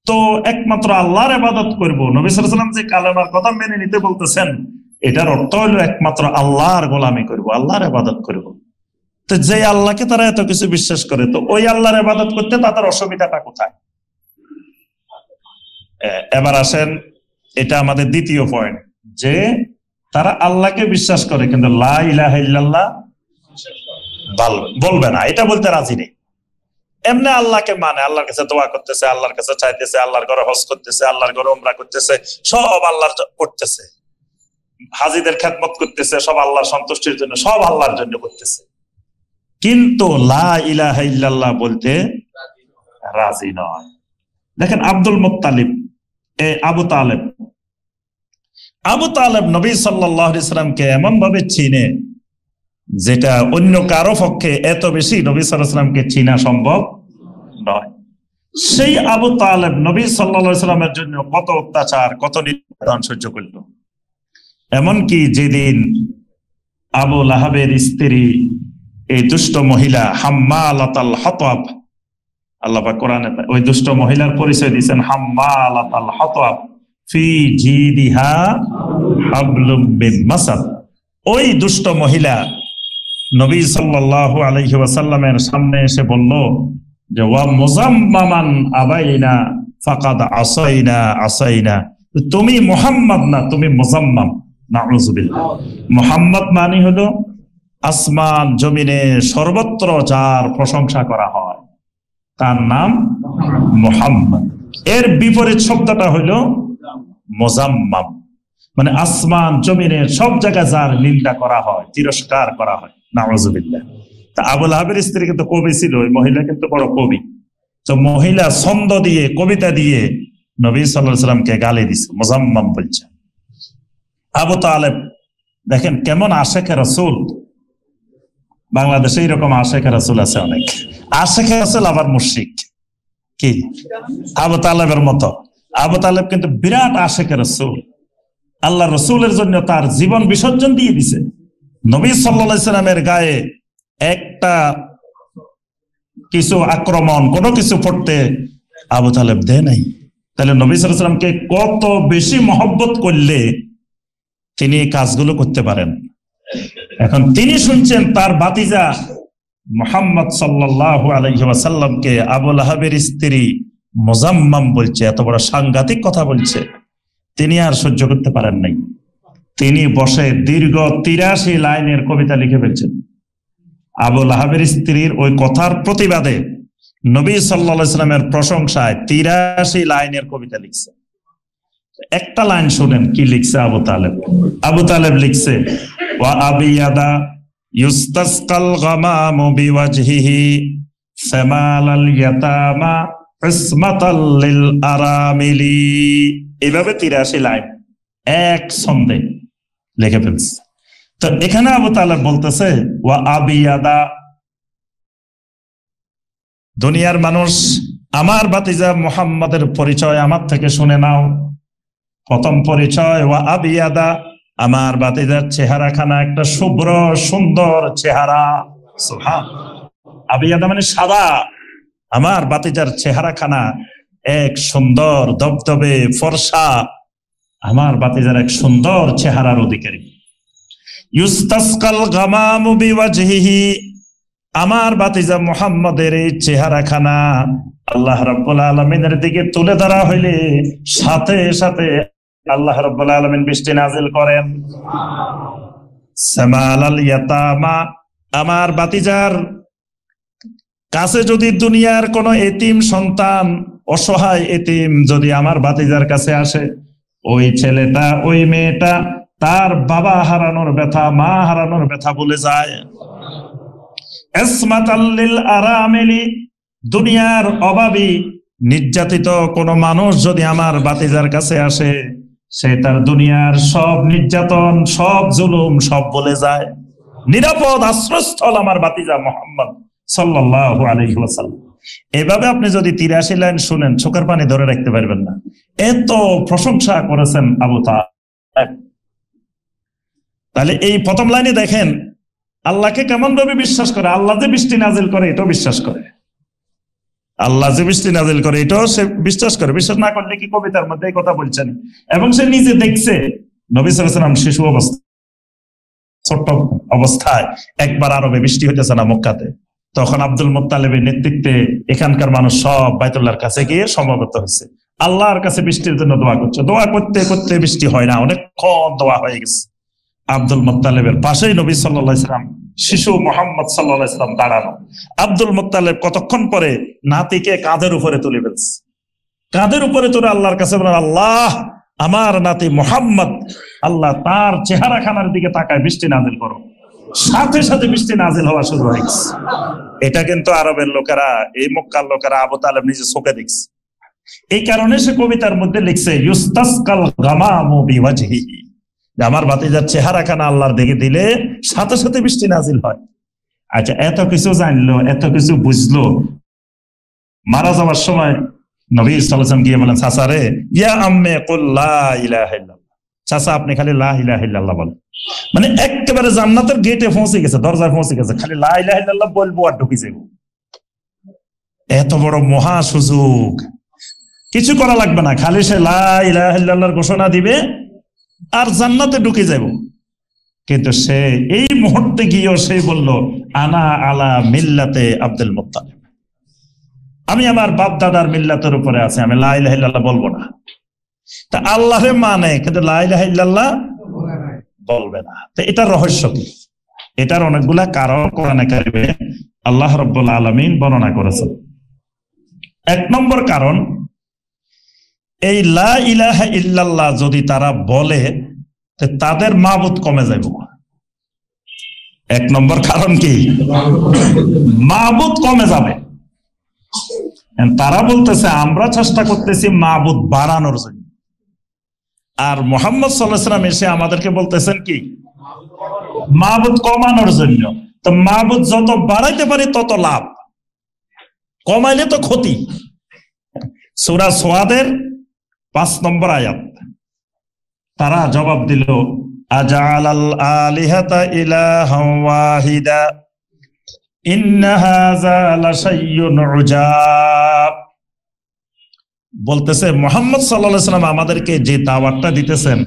S1: তো একমাত্র আল্লাহর ইবাদত করব। নবী সাল্লাল্লাহু আলাইহি ওয়াসাল্লাম যে কালেমার কথা মেনে নিতে বলতেছেন, এটার অর্থ হলো একমাত্র আল্লাহর গোলামি করব, আল্লাহর ইবাদত করব। তো যে আল্লাহকে তারা এত কিছু বিশ্বাস করে, তো ওই আল্লাহর ইবাদত করতে তাদের অসুবিধাটা কোথায়? এবার আসেন, এটা আমাদের দ্বিতীয় পয়েন্ট, যে তারা আল্লাহকে বিশ্বাস করে কিন্তু লা ইলাহা ইল্লাল্লাহ বলবে না, এটা বলতে রাজি নেই। এমনি আল্লাহকে মানে, আল্লাহর কাছে দোয়া করতেছে, আল্লাহর কাছে চাইতেছে, আল্লাহর ঘরে হজ করতেছে, আল্লাহর ঘরে উমরা করতেছে, সব আল্লাহর করতেছে, হাজিদের খেদমত করতেছে, সব আল্লাহর সন্তুষ্টির জন্য, সব আল্লাহর জন্য করতেছে, কিন্তু লা ইলাহা ইল্লাল্লাহ বলতে রাজি নয়। দেখেন আব্দুল মুত্তালিব, আবু তালেব, আবু তালেব নবী সাল্লাল্লাহু আলাইহি সাল্লামকে এমন ভাবে চিনে যেটা অন্য কারো পক্ষে এত বেশি নবী সাল্লাল্লাহু আলাইহি সাল্লামকে চিনা সম্ভব নয়। সেই আবু তালেব নবী সাল্লাল্লাহু আলাইহি সাল্লামের জন্য কত অত্যাচার, কত নির্যাতন সহ্য করল। এমনকি যেদিন আবু লাহাবের স্ত্রী এই দুষ্ট মহিলা হাম্মালাতাল হাতাব, আল্লাহ পাক কোরআনে ওই দুষ্ট মহিলার পরিচয় দিয়েছেন হাম্মালাতাল হাতাব ফি জিদিহা হাবলুম মিন মাসাদ। ওই দুষ্ট মহিলা নবী সাল্লাল্লাহু আলাইহি ওয়াসাল্লামের সামনে এসে বলল যে ওয়া মুজাম্মামান আবাইনা ফাকাদ আসাইনা আসাইনা, তুমি মুহাম্মদ না, তুমি মুজাম্মাম। নাউযুবিল্লাহ। মুহাম্মদ মানে হলো আসমান জমিনে সর্বত্র যার প্রশংসা করা হয় তার নাম মুহাম্মদ। এর বিপরীত শব্দটা হইল মুজাম্মাম, মানে আসমান জমিনের সব জায়গায় যার নিন্দা করা হয়, তিরস্কার করা হয়। নাউযুবিল্লাহ। তা আবু লাহাবের স্ত্রী কিন্তু কবি ছিল, ওই মহিলা কিন্তু বড় কবি। তো মহিলা ছন্দ দিয়ে, কবিতা দিয়ে নবী সাল্লাল্লাহু আলাইহি সাল্লামকে গালি দিছে, মুজাম্মাম বলছে। আবু তালেব দেখেন কেমন আশেকে রাসূল। বাংলাদেশে এরকম আশেকে রাসূল আছে অনেক। আশেকে রাসূল আবার মুশরিক। কি আবু তালেবের মতো? আবু তালেব কিন্তু বিরাট আশেকে রাসূল। আল্লাহ রসুলের জন্য তার জীবন বিসর্জন দিয়ে দিছে। নবী সাল্লাল্লাহু আলাইহি সাল্লামের গায়ে একটা কিছু আক্রমণ, কোনো কিছু পড়তে আবু তালেব দেয় নাই। তাহলে নবী সাল্লাল্লাহু আলাইহি সাল্লামকে কত বেশি মহব্বত করলে তিনি কাজগুলো করতে পারেন। এখন তিনি শুনছেন তার ভাতিজা মুহাম্মদ সাল্লাল্লাহু আলাইহি ওয়াসাল্লামকে আবু লাহাবের স্ত্রী মুজাম্মাম বলছে, এত বড় সাংঘাতিক কথা বলছে। তিনি আর সহ্য করতে পারেন নাই। তিনি বসে দীর্ঘ ৮৩ লাইনের কবিতা লিখে ফেলছেন। আবু লাহাবের স্ত্রীর ওই কথার প্রতিবাদে নবী সাল্লাল্লাহু আলাইহি সাল্লামের প্রশংসায় ৮৩ লাইনের কবিতা লিখছে। একটা লাইন শুনেন কি লিখছে আবু তালেব। আবু তালেব লিখছে ওয়া আবিয়াদা ইউস্তাসকাল গামামু বিওয়াজহিহি সামালাল ইয়াতামা ইসমাতাল লিল আরামিলি। এইভাবে ৮৩ লাইন এক ছন্দে লিখে ফেলছে। তো এখানে আবু তালেব বলতেছে ওয়া আবিয়াদা, দুনিয়ার মানুষ আমার ভাতিজা মুহাম্মাদের পরিচয় আমার থেকে শুনে নাও। প্রথম পরিচয় ওয়া আবিয়াদা, আমার ভাতিজার চেহারাখানা একটা শুভ্র সুন্দর চেহারা। সুবহানাল্লাহ। আবিয়াদা মানে সাদা। আমার ভাতিজার চেহারাখানা এক সুন্দর দবদবে ফর্সা, আমার ভাতিজার এক সুন্দর চেহারার অধিকারী। ইউস্তাসকাল গামামু বিওয়াজহিহি, আমার ভাতিজা মুহাম্মাদের এই চেহারাখানা আল্লাহ রাব্বুল আলামিনের দিকে তুলে ধরা হইলে সাথে সাথে আল্লাহ রাব্বুল আলামিন বৃষ্টি নাজিল করেন। সামালাল ইয়াতামা, আমার ভাতিজার কাছে যদি দুনিয়ার কোন এতিম সন্তান, অসহায় এতিম যদি আমার ভাতিজার কাছে আসে, ওই ছেলেটা, ওই মেয়েটা তার বাবা হারানোর ব্যথা, মা হারানোর ব্যথা বলে যায়। ইসমাতাল লিল আরামিলি, দুনিয়ার অভাবী নির্যাতিত কোন মানুষ যদি আমার ভাতিজার কাছে আসে, সে তার দুনিয়ার সব নির্যাতন, সব জুলুম সব বলে যায়। নিরাপদ আশ্রয়স্থল আমার ভাতিজা মুহাম্মদ সাল্লাল্লাহু আলাইহি ওয়াসাল্লাম। এভাবে আপনি যদি ৮৩ লাইন শুনেন চোখের পানি ধরে রাখতে পারবেন না। এত প্রশংসা করেছেন আবু তালেব। তাহলে এই প্রথম লাইনে দেখেন আল্লাহকে কেমন ভাবে বিশ্বাস করে। আল্লাহ যে বৃষ্টি নাজিল করে এটাও বিশ্বাস করে। আল্লাহ যে বৃষ্টি নাজিল করে এটাও সে বিশ্বাস করে। বিশ্বাস না করলে কি কবিতার মধ্যে এই কথা বলছেন? এবং সে নিজে দেখছে নবী সাল্লাল্লাহু আলাইহি ওয়াসাল্লাম শিশু অবস্থা, ছোট্ট অবস্থায় একবার আরবে বৃষ্টি হইতেছে না মক্কাতে, তখন আব্দুল মুত্তালিবের নেতৃত্বে এখানকার মানুষ সব বাইতুল্লাহর কাছে গিয়ে সমবেত হয়েছে, আল্লাহর কাছে বৃষ্টির জন্য দোয়া করছে। দোয়া করতে করতে বৃষ্টি হয় না, অনেকক্ষণ দোয়া হয়ে গেছে। আব্দুল মুত্তালিবের পাশেই নবী সাল্লাল্লাহু আলাইহি ওয়াসাল্লাম, শিশু মুহাম্মদ সাল্লাল্লাহু আলাইহি ওয়াসাল্লাম দাঁড়ানো। আব্দুল মুত্তালিব কতক্ষণ পরে নাতিকে কাঁধের উপরে তুলে ফেলছে। কাঁধের উপরে তুলে আল্লাহর কাছে বলেন, আল্লাহ আমার নাতি মুহাম্মদ, আল্লাহ তার চেহারাখানার দিকে তাকায় বৃষ্টি নাজিল করো। সাথে সাথে বৃষ্টি নাজিল হওয়া শুরু হয়েছে। এটা কিন্তু আরবের লোকেরা, এই মক্কার লোকেরা আবু তালেব নিজে চোখে দেখছে। এই কারণে সে কবিতার মধ্যে লিখছে ইউস্তাসকাল গামামু বিওয়াজহিহি, আমার ভাতিজার চেহারাখানা আল্লাহর দিকে দিলে সাথে সাথে বৃষ্টি নাজিল হয়। আচ্ছা, এত কিছু জানলো, এত কিছু বুঝলো, মারা যাওয়ার সময় নবী সাল্লাল্লাহু আলাইহি ওয়াসাল্লাম গিয়ে বলেন, চাচা রে, ইয়া আম্মে কুল লা ইলাহা ইল্লাল্লাহ, চাচা আপনি খালি লা ইলাহা ইল্লাল্লাহ বলেন। মানে একেবারে জান্নাতের গেটে পৌঁছে গেছে, দরজায় পৌঁছে গেছে, খালি লা ইলাহা ইল্লাল্লাহ বলবো আর ঢুকে যাব। এত বড় মহা সুযোগ, কিছু করা লাগবে না, খালি সে লা ইলাহা ইল্লাল্লাহর ঘোষণা দিবে আর জান্নাতে ঢুকে যাব। কিন্তু সে এই মুহূর্তে গিয়েও সে বলল, আনা আলা মিল্লাতে আব্দুল মুত্তালিব, আমি আমার বাপ দাদার মিল্লাতের উপরে আছে, আমি লা ইলাহা ইল্লাল্লাহ বলবো না। তা আল্লাহরে মানে, কিন্তু লা ইলাহা ইল্লাল্লাহ বলবে না। তো এটার রহস্য কি? এটার অনেকগুলা কারণ কোরআনে কারিমে আল্লাহ রাব্বুল আলামিন বর্ণনা করেছেন। এক নম্বর কারণ, এই লা ইলাহা ইল্লাল্লাহ যদি তারা বলে তাদের মাবুদ কমে যাবে। এক নম্বর কারণ কি? মাবুদ কমে যাবে। তারা বলতেছে আমরা চেষ্টা করতেছি মাবুদ বাড়ানোর জন্য, আর মুহাম্মদ সাল্লাল্লাহু আলাইহি ওয়াসাল্লাম এসে আমাদেরকে বলতেছেন কি? মাবুদ কমানোর জন্য। তো মাবুদ যত বাড়াইতে পারি তত লাভ, কমাইলে তো ক্ষতি। সূরা সোয়াদের 5 নম্বর আয়াত, তারা জবাব দিল, আজআলাল আলিহাতা ইলাহান ওয়াহিদা ইন্না হাযা লাশাইউন উজাব। বলতেছে মুহাম্মদ সাল্লাল্লাহু আলাইহি ওয়াসাল্লাম আমাদেরকে যে দাওয়াতটা দিতেছেন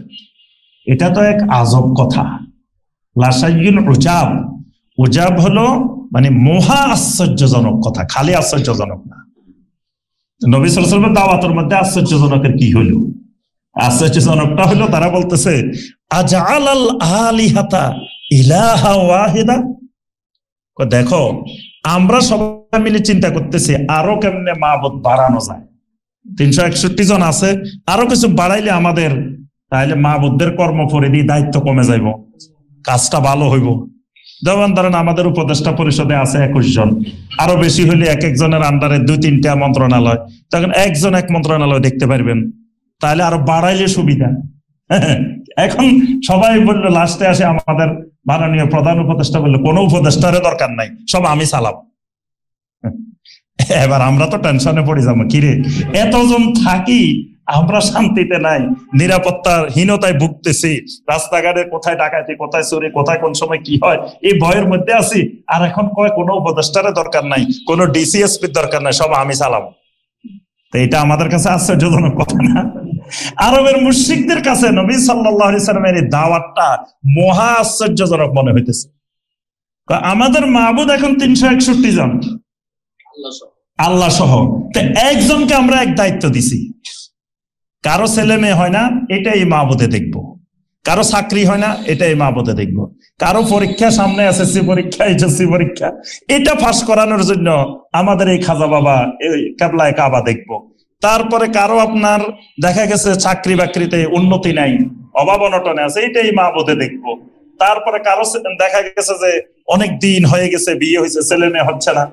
S1: এটা তো এক আজব কথা। লাশাইউন উজাব, উজাব হলো মানে মহা আশ্চর্যজনক কথা, খালি আশ্চর্যজনক না। নবী সাল্লাল্লাহু আলাইহি ওয়াসাল্লামের দাওয়াতের মধ্যে আশ্চর্যজনকের কি হলো? আশ্চর্যজনকটা হলো তারা বলতেছে, আজআলাল আলিহাতা ইলাহা ওয়াহিদা। দেখো, আমরা সবাই মিলে চিন্তা করতেছি আরো কেমনে মাবুদ বাড়ানো যায়। 361 জন আছে, আরো কিছু বাড়াইলে আমাদের তাহলে মাবুদদের কর্মপরিধি দায়িত্ব কমে যাইব, কাজটা ভালো হইব। যেমন ধরেন আমাদের উপদেষ্টা পরিষদে আছে 21 জন, আরো বেশি হইলে এক একজনের আন্ডারে 2-3টা মন্ত্রণালয়, তখন একজন এক মন্ত্রণালয় দেখতে পারবেন, তাহলে আরো বাড়াইলে সুবিধা। এখন সবাই বললো, লাস্টে আসে আমাদের মাননীয় প্রধান উপদেষ্টা বললো, কোনো উপদেষ্টারে দরকার নাই, সব আমি চালাম। এবার আমরা তো টেনশনে পড়ে যাবো, কিরে এতজন থাকি আমরা শান্তিতে নাই, নিরাপত্তার হীনতায় ভুগতেছি, রাস্তাঘাটে কোথায় ডাকাতি, কোথায় চুরি, কোথায় কোন সময় কি হয়, এই ভয়ের মধ্যে আছি। আর এখন কয় কোনো উপদেষ্টারে দরকার নাই, কোনো ডিসিএসপির দরকার নাই, সব আমি চালাম। তো এটা আমাদের কাছে আশ্চর্যজনক কথা না? আরবের মুশরিকদের কাছে নবী সাল্লাল্লাহু আলাইহি ওয়াসাল্লামের এই দাওয়াতটা মহা আশ্চর্যজনক মনে হইতেছে। আমাদের মাবুদ এখন 361 জন, আল্লাহ সহ। তো একজনকে আমরা এক দায়িত্ব দিছি, কারো ছেলে মেয়ে হয় না, এটাই মাবুদে দেখবো। কারো চাকরি হয় না, এটাই মাবুদে দেখবো। কারো পরীক্ষা সামনে, এসএসসি পরীক্ষা, এইচএসসি পরীক্ষা, এটা পাস করানোর জন্য আমাদের এই খাজা বাবা এই কেবলায় কাবা দেখবো। তারপরে কারো আপনার দেখা গেছে চাকরি বাকরিতে উন্নতি নাই, অভাব অনটনে আছে, এটাই মাবুদে দেখবো। তারপরে কারো দেখা গেছে যে অনেক দিন হয়ে গেছে, বিয়ে হয়েছে, ছেলে মেয়ে হচ্ছে না,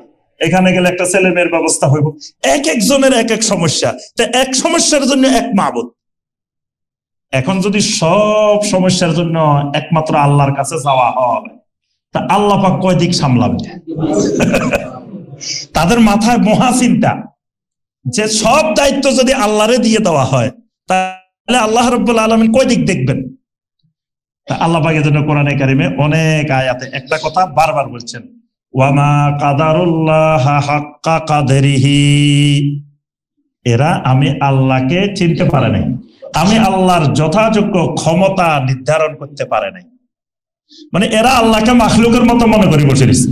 S1: এখানে গেলে একটা ছেলে মেয়ের ব্যবস্থা হইব। এক একজনের এক এক সমস্যা, তো এক সমস্যার জন্য এক মাবুদ। এখন যদি সব সমস্যার জন্য একমাত্র আল্লাহর কাছে যাওয়া হয়, তা আল্লাহ পাক কয় দিক সামলাবে? তাদের মাথায় মহা চিন্তা যে সব দায়িত্ব যদি আল্লাহরে দিয়ে দেওয়া হয়, তাহলে আল্লাহ রাব্বুল আলামিন কয় দিক দেখবেন? আল্লাহ পাকের জন্য কোরআনে কারিমে অনেক আয়াতে একটা কথা বারবার বলছেন, ওয়ামা কাদারুল্লাহ হাক্কা কাদরিহি। এরা আমি আল্লাহকে চিনতে পারে নাই, আমি আল্লাহর যথাযোগ্য ক্ষমতা নির্ধারণ করতে পারে নাই। মানে এরা আল্লাহকে মাখলুকের মতো মনে করে বসে দিচ্ছে।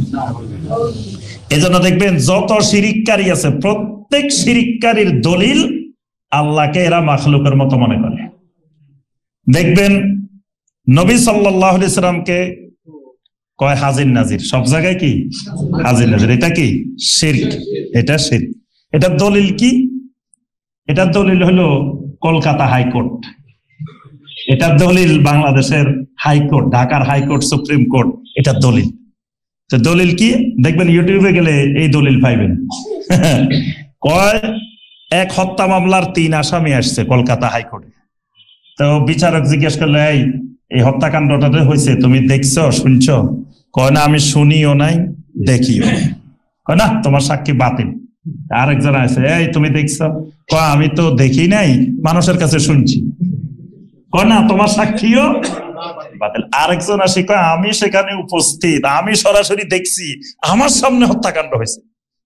S1: এজন্য দেখবেন যত শিরিককারী আছে, প্রত্যেক শিরিককারীর দলিল আল্লাহকে এরা মাখলুকের মতো মনে করে। দেখবেন নবী সাল্লাল্লাহু আলাইহি ওয়াসাল্লামকে কয় হাজির নাজির, সব জায়গায় কি হাজির নাজির, এটা কি শিরক, এটা শিরক। এটার দলিল কি? এটার দলিল হলো কলকাতা হাইকোর্ট, এটার দলিল বাংলাদেশের হাইকোর্ট, ঢাকার হাইকোর্ট, সুপ্রিম কোর্ট, এটার দলিল। তো দলিল কি? দেখবেন ইউটিউবে গেলে এই দলিল পাইবেন। কয় এক হত্যা মামলার 3 আসামি আসছে কলকাতা হাইকোর্টে। তো বিচারক জিজ্ঞেস করলো, এই হত্যাকাণ্ডটা হয়েছে তুমি দেখছো শুনছো? কয় না, আমি শুনিও নাই দেখিও। কয় না, তোমার সাক্ষী বাতিল। আরেকজন আছে, তুমি দেখছো? কয় আমি তো দেখি নাই, মানুষের কাছে শুনছি। কয় না, তোমার সাক্ষীও বাতিল। আরেকজন আসি, কয় আমি সেখানে উপস্থিত, আমি সরাসরি দেখছি, আমার সামনে হত্যাকাণ্ড হয়েছে।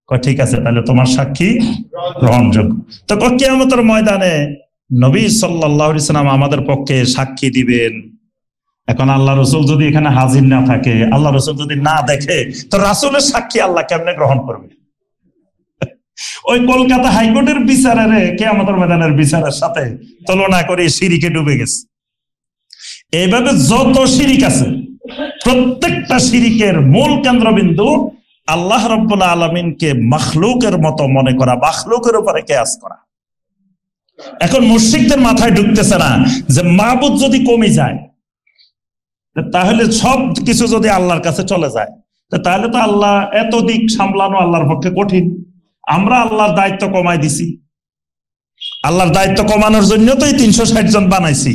S1: কয় ঠিক আছে, তাহলে তোমার সাক্ষী গ্রহণযোগ্য। তো কিয়ামতের ময়দানে নবী সাল্লাল্লাহু আলাইহি সাল্লাম আমাদের পক্ষে সাক্ষী দিবেন। এখন আল্লাহ রসুল যদি এখানে হাজির না থাকে, আল্লাহ রসুল যদি না দেখে, তো রাসূলের সাক্ষী আল্লাহ কেমনে গ্রহণ করবে? ওই কলকাতা হাইকোর্টের বিচারের কিয়ামতের ময়দানের বিচারের সাথে তুলনা করে শিরিকে ডুবে গেছে। এইভাবে যত শিরিক আছে, প্রত্যেকটা শিরিকের মূল কেন্দ্রবিন্দু আল্লাহ রাব্বুল আলামিনকে মাখলুকের মতো মনে করা, মাখলুকের উপরে কিয়াস করা। এখন মুশরিকদের মাথায় ঢুকতেছে না যে মাবুদ যদি কমে যায়, তাহলে সব কিছু যদি আল্লাহর কাছে চলে যায়, তাহলে তো আল্লাহ এত দিক সামলানো আল্লাহর পক্ষে কঠিন। আমরা আল্লাহর দায়িত্ব কমাই দিছি, আল্লাহর দায়িত্ব কমানোর জন্য তো এই 360 জন বানাইছি।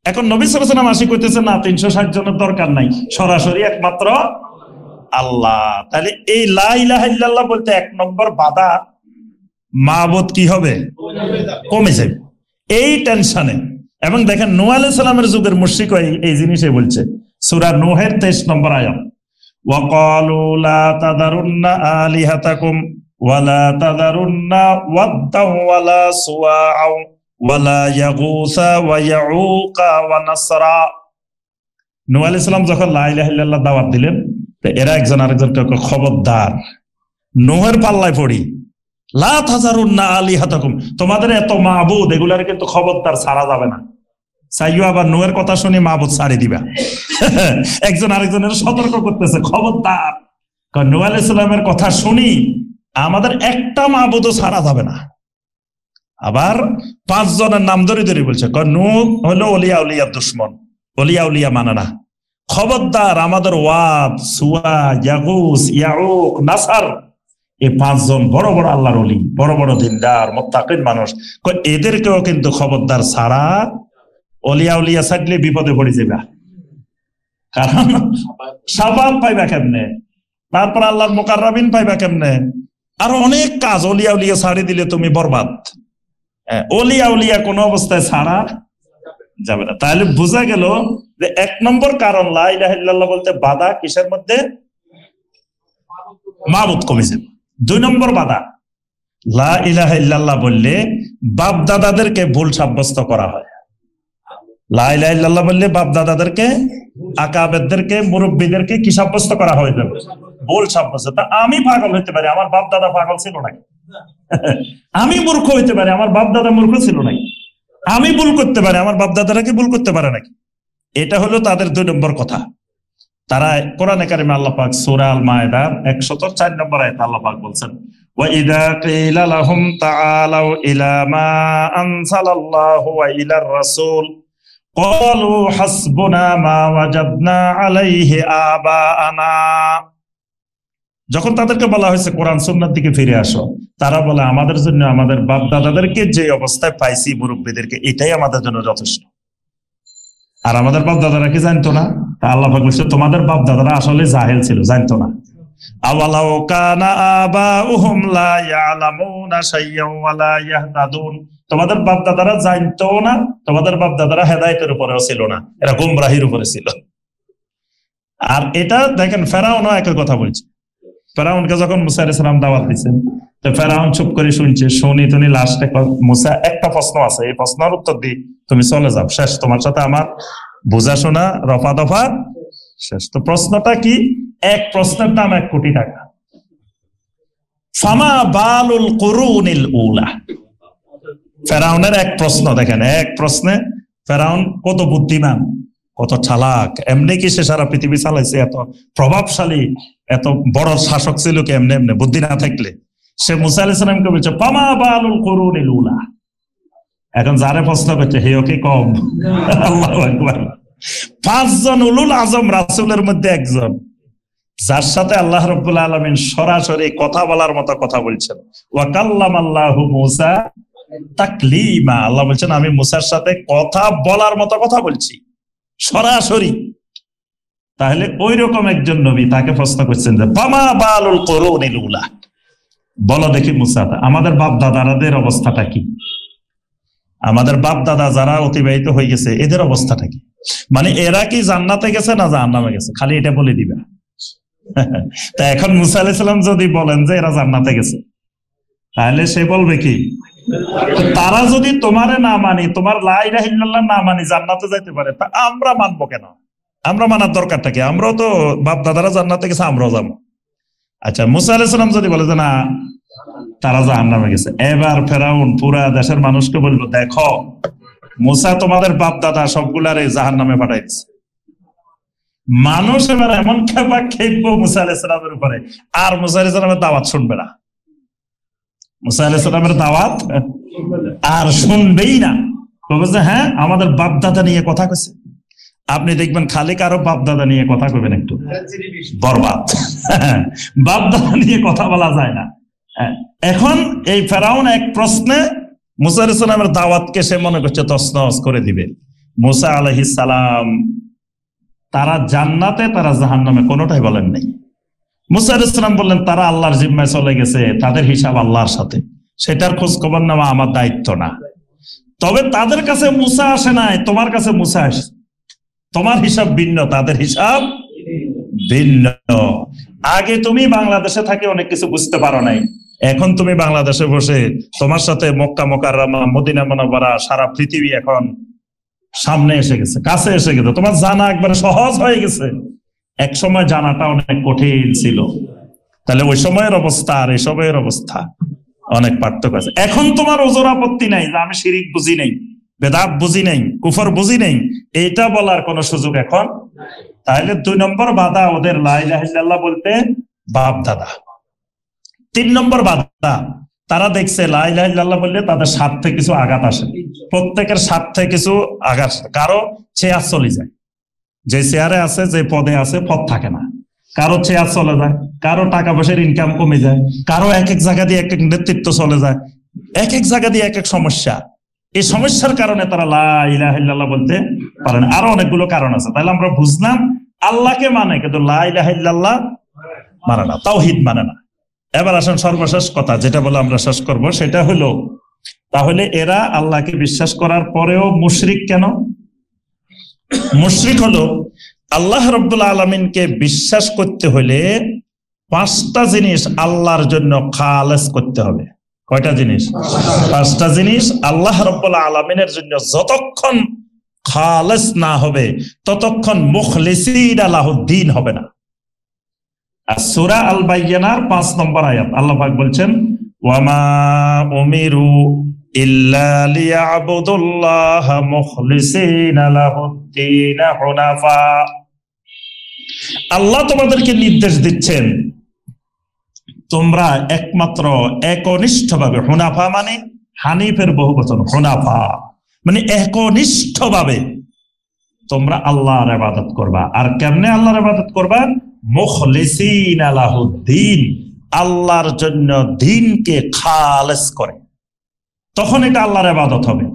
S1: এখন নবী সাল্লাল্লাহু আলাইহি ওয়াসাল্লাম আসি কইতেছে না, 360 জনের দরকার নাই, সরাসরি একমাত্র আল্লাহ। তাহলে এই লা ইলাহা ইল্লাল্লাহ বলতে 1 নম্বর বাধা, মাবুদ কি হবে? কমে যাবে এই টেনশনে। এবং দেখেন নূহ আলাইহিস সালামের যুগের মুশরিক এই জিনিসই বলছে, সূরা নূহের 23 নম্বর আয়াত, ওয়া ক্বালু লা তাযারুন্না আলিহাতাকুম ওয়া লা তাযারুন্না ওয়াদ্দাও ওয়া লা সুওয়াআ ওয়া লা ইয়াগুসা ওয়া ইয়াউকা ওয়া নাসরা। নূহ আলাইহিস সালাম যখন লা ইলাহা ইল্লাল্লাহ দাওয়াত দিলেন, তো এরা একজন আরেকজনকে খবরদার, নূহের পাল্লায় পড়ি, লা তাযারুন্না আলিহাতাকুম, তোমাদের এত মাবুদ এগুলার কিন্তু খবরদার ছাড়া যাবে না। চাইও আবার নূহের কথা শুনি মাবুদ ছাড়ি দিবা। একজন আরেকজনের সতর্ক করতেছে, খবরদার, কারণ নূহ আলাইহিস সালামের কথা শুনি আমাদের একটা মাবুদও ছাড়া যাবে না। আবার 5 জনের নাম ধরে ধরে বলছে, কারণ নূহ হলো ওলিয়া উলিয়ার দুশমন, ওলিয়া উলিয়া মানে না। খবরদার, আমাদের ওয়াদ, সুয়া, ইয়াগুস, ইয়াউক, নাসার, এই 5 জন বড় বড় আল্লাহর ওলি, বড় বড় দিনদার মুত্তাকিন মানুষ, এদেরকেও কিন্তু খবরদার ছাড়া, ওলিয়া উলিয়া ছাড়লে বিপদে পড়ে যাবে। কারণ শাফাত পাইবা কেমনে, তারপর আল্লাহর মুকাররাবিন পাইবা কেমনে, আর অনেক কাজ ওলিয়া উলিয়া ছাড়ি দিলে তুমি বরবাদ। ওলিয়া উলিয়া কোন অবস্থায় ছাড়া যাবে না। তাহলে বোঝা গেল যে 1 নম্বর কারণ লা ইলাহা ইল্লাল্লাহ বলতে বাধা কিসের মধ্যে? মাবুদ কমে যাবে। 2 নম্বর বাধা, লা ইলাহা ইল্লাল্লাহ বললে বাপ দাদাদেরকে ভুল সাব্যস্ত করা হয়। লা ইলাহা ইল্লাল্লাহ বললে বাপ দাদাদেরকে, আকাবেরদেরকে, মুরব্বীদেরকে কি সাব্যস্ত করা হয়ে যাবে? ভুল সাব্যস্ত। তা আমি পাগল হইতে পারি, আমার বাপ দাদা পাগল ছিল নাকি? আমি মূর্খ হইতে পারি, আমার বাপ দাদা মূর্খ ছিল নাকি? আমি ভুল করতে পারি, আমার বাপ দাদারা কি ভুল করতে পারে নাকি? এটা হলো তাদের 2 নম্বর কথা। তারা কোরআনে কারিমে আল্লাহ পাক সূরা আল মায়েদার 104 নম্বর আয়াতে আল্লাহ পাক বলছেন, ওয়া ইযা কিলা লাহুম তাআলাউ ইলা মা আনজালাল্লাহু ওয়া ইলার রাসূল ক্বালু হাসবুনা মা ওয়াজাদনা আলাইহি আবাআনা। যখন তাদেরকে বলা হয়েছে কোরআন সুন্নাহর দিকে ফিরে আসো, তারা বলে আমাদের জন্য আমাদের বাপ দাদাদেরকে যে অবস্থায় পাইছি, মুরব্বীদেরকে, এটাই আমাদের জন্য যথেষ্ট। আর আমাদের বাপ দাদারা কি জানতো না? তা আল্লাহ পাক বলছে তোমাদের বাপ দাদারা আসলে জাহেল ছিল, জানতো না। আওয়ালাউ কানা আবাউহুম লা ইয়ালামুনা শাইয়্যান ওয়া লা ইয়াহতাদুন, তোমাদের বাপ দাদারা জানতো না, তোমাদের বাপ দাদারা হেদায়েতের উপরেও ছিল না, এরা গোমরাহির উপরে ছিল। আর এটা দেখেন ফেরাউনও একই কথা বলছে। ফেরাউনকে যখন মুসা আলাইহিস সালাম দাওয়াত দিয়েছেন, তো ফেরাউন চুপ করে শুনছে, শুনি তুমি লাস্টে মুসা একটা প্রশ্ন আছে, এই প্রশ্নের উত্তর দি তুমি চলে যাও, শেষ, তোমার সাথে আমার বোঝাশোনা রফা দফা শেষ। তো প্রশ্নটা কি? এক প্রশ্নের দাম 1 কোটি টাকা। ফামা বালুল কুরুনিল উলা, ফেরাউনের এক প্রশ্ন দেখেন, এক প্রশ্নে ফেরাউন কত বুদ্ধিমান, কত চালাক। এমনি কি সে সারা পৃথিবী চালাইছে? এত প্রভাবশালী, এত বড় শাসক ছিল কি এমনি এমনি? বুদ্ধি না থাকলে সে মুসা আলাইহিস সালামকে বলছে ফামা বালুল কুরুনিল উলা। এখন যারে প্রশ্ন করছে হেও কি কম? আল্লাহু আকবার। 5 জন উলুল আজম রাসূলের মধ্যে একজন, যার সাথে আল্লাহ রাব্বুল আলামিন সরাসরি কথা বলার মতো কথা বলছেন। ওয়া কাল্লামাল্লাহু মূসা তাকলিমা, আল্লাহ বলছেন আমি মূসার সাথে কথা বলার মতো কথা বলছি সরাসরি। তাহলে ওই রকম একজন নবী, তাকে প্রশ্ন করছেন যে ফামা বালুল কুরুনিল উলা, বলো দেখি মূসা আমাদের বাপ দাদাদের অবস্থাটা কি, আমাদের বাপ দাদা যারা অতিবাহিত হয়ে গেছে এদের অবস্থাটা কি, মানে এরা কি জান্নাতে গেছে না জাহান্নামে গেছে, খালি এটা বলে দিবে। তা এখন মূসা আলাইহিস সালাম যদি বলেন যে এরা জান্নাতে গেছে, তাহলে সে বলবে কি, তারা যদি তোমারে না মানি, তোমার লা ইলাহা ইল্লাল্লাহ না মানি জান্নাতে যাইতে পারে, তা আমরা মানবো কেন? আমরা মানার দরকারটা কি? আমরাও তো বাপ দাদারা জান্নাতে গেছে, আমরাও যাবো। আচ্ছা, মূসা আলাইহিস সালাম যদি বলে যে না তারা জাহান্নামে গেছে, এবার ফেরাউন পুরা দেশের মানুষকে বলবো দেখো মূসা তোমাদের বাপ দাদা সবগুলারে জাহান্নামে পাঠাই দিচ্ছে। মানুষ এবার এমন খেপা খেপবো মূসা আলাইহিস সালামের উপরে, আর মূসা আলাইহিস সালামের দাওয়াত শুনবে না, মূসা আলাইহিস সালামের দাওয়াত আর শুনবেই না। বলবে যে হ্যাঁ আমাদের বাপ দাদা নিয়ে কথা কইছে। আপনি দেখবেন খালি কারো বাপ দাদা নিয়ে কথা কইবেন একটু বরবাদ, বাপ দাদা নিয়ে কথা বলা যায় না। এখন এই ফেরাউন এক প্রশ্নে মূসা আলাইহিস সালামের দাওয়াতকে সে মনে করছে তছনছ করে দিবে। মূসা আলাইহিস সালাম তারা জান্নাতে তারা জাহান্নামে কোনোটাই বলেন নাই। মূসা আলাইহিস সালাম বললেন তারা আল্লাহর জিম্মায় চলে গেছে, তাদের হিসাব আল্লাহর সাথে, সেটার খোঁজ খবর নেওয়া আমার দায়িত্ব না। তবে তাদের কাছে মূসা আসে নাই, তোমার কাছে মূসা আসে, তোমার হিসাব ভিন্ন, তাদের হিসাব ভিন্ন। আগে তুমি বাংলাদেশে থাকি অনেক কিছু বুঝতে পারো নাই, এখন তুমি বাংলাদেশে বসে তোমার সাথে মক্কা মুকাররমা মদিনা মুনাওয়ারা সারা পৃথিবী এখন সামনে এসে গেছে, কাছে এসে গেছে, তোমার জানা একবারে সহজ হয়ে গেছে। এক সময় জানাটা অনেক কঠিন ছিল। তাহলে ওই সময়ের অবস্থা আর এই সময়ের অবস্থা অনেক পার্থক্য আছে। এখন তোমার ওজোর আপত্তি নাই যে আমি শিরিক বুঝি নাই, বেদাত বুঝি নাই, কুফর বুঝি নাই, এইটা বলার কোন সুযোগ এখন। তাহলে 2 নম্বর বাধা ওদের লা ইলাহা ইল্লাল্লাহ বলতে বাপ দাদা। 3 নম্বর বাধা, তারা দেখছে লা ইলাহা ইল্লাল্লাহ বললে তাদের স্বার্থে কিছু আঘাত আসে, প্রত্যেকের স্বার্থে কিছু আঘাত, কারো চেয়ার চলে যায়, যে চেয়ারে আছে যে পদে আছে পদ থাকে না, কারো চেয়ার চলে যায়, কারো টাকা পয়সার ইনকাম কমে যায়, কারো এক এক জায়গা দিয়ে এক এক নেতৃত্ব চলে যায়, এক এক জায়গা দিয়ে এক এক সমস্যা। এই সমস্যার কারণে তারা লা ইলাহা ইল্লাল্লাহ বলতে পারে না। আরো অনেকগুলো কারণ আছে। তাহলে আমরা বুঝলাম আল্লাহকে মানে কিন্তু লা ইলাহা ইল্লাল্লাহ মানে না, তাওহীদ মানে না। এবার আসেন সর্বশেষ কথা, যেটা বলে আমরা শেষ করব, সেটা হলো তাহলে এরা আল্লাহকে বিশ্বাস করার পরেও মুশরিক কেন? মুশরিক হলো আল্লাহ রাব্বুল আলামিনকে বিশ্বাস করতে হলে 5টা জিনিস আল্লাহর জন্য খালেস করতে হবে। কয়টা জিনিস? 5টা জিনিস আল্লাহ রাব্বুল আলামিনের জন্য যতক্ষণ খালেস না হবে ততক্ষণ মুখলিসিন লাহুদ্দিন হবে না। আর সূরা আল বাইয়িনার 5 নম্বর আয়াত আল্লাহ পাক বলছেন ওয়ামা উমিরু ইল্লা লিয়াবুদুল্লাহা মুখলিসিনা লাহুদ্দিন হুনাফা। আল্লাহ তোমাদেরকে নির্দেশ দিচ্ছেন তোমরা একমাত্র একনিষ্ঠভাবে, হুনাফা মানে হানিফের বহুবচন, হুনাফা মানে একনিষ্ঠভাবে তোমরা আল্লাহর ইবাদত করবা। আর কেমনে আল্লাহর ইবাদত করবা? মুখলিসিনা লাহুদ্দিন, আল্লাহর জন্য দ্বীনকে খালেস করে, তখন এটা আল্লাহর ইবাদত হবে।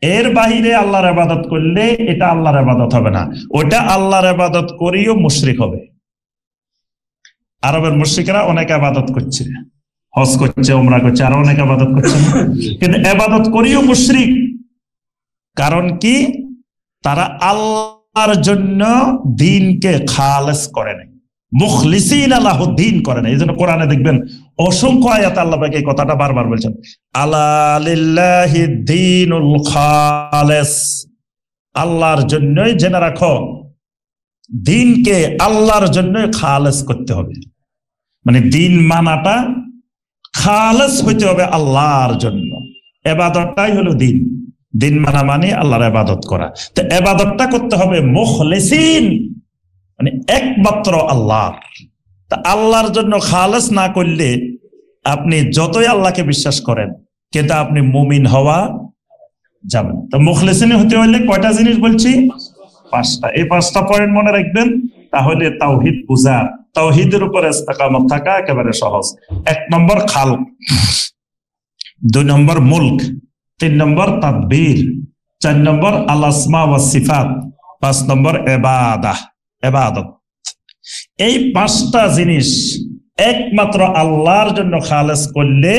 S1: এর বাহিরে আল্লাহর ইবাদত করলে এটা আল্লাহর ইবাদত হবে না, ওটা আল্লাহর ইবাদত করিও মুশরিক হবে। আরবের মুশরিকরা অনেক ইবাদত করছে, হজ করছে, উমরা করছে, আরো অনেক ইবাদত করছে, কিন্তু ইবাদত করিও মুশরিক। কারণ কি? তারা আল্লাহর জন্য দ্বীনকে খালেস করে নাই, মুখলিসিনা লাহুদ্দিন করে নাই। এই জন্য কোরআনে দেখবেন অসংখ্য আয়াত আল্লাহ পাক এই কথাটা বারবার বলছেন, আলা লিল্লাহি দ্বীনুল খালেস, আল্লাহর জন্যই জেনে রাখো দ্বীনকে আল্লাহর জন্যই খালেস করতে হবে। মানে দ্বীন মানাটা খালেস হইতে হবে আল্লাহর জন্য। ইবাদতটাই হলো দ্বীন, দ্বীন মানা মানে আল্লাহর ইবাদত করা। তো ইবাদতটা করতে হবে মুখলিসিন, মানে একমাত্র আল্লাহ। তা আল্লাহর জন্য খালেস না করলে আপনি যতই আল্লাহকে বিশ্বাস করেন কিন্তু আপনি মুমিন হওয়া যাবেন। তো মুখলিসিন হতে হলে কয়টা জিনিস বলছি? 5টা। এই 5টা পয়েন্ট মনে রাখবেন, তাহলে তাওহীদ বুঝা, তাওহীদের উপরে ইস্তেকামত থাকা একেবারে সহজ। 1 নম্বর খালক, 2 নম্বর মুলক, 3 নম্বর তাদবীর, 4 নম্বর আল আসমা ওয়াস সিফাত, 5 নম্বর ইবাদত। এই 5টা জিনিস একমাত্র আল্লাহর জন্য খালেস করলে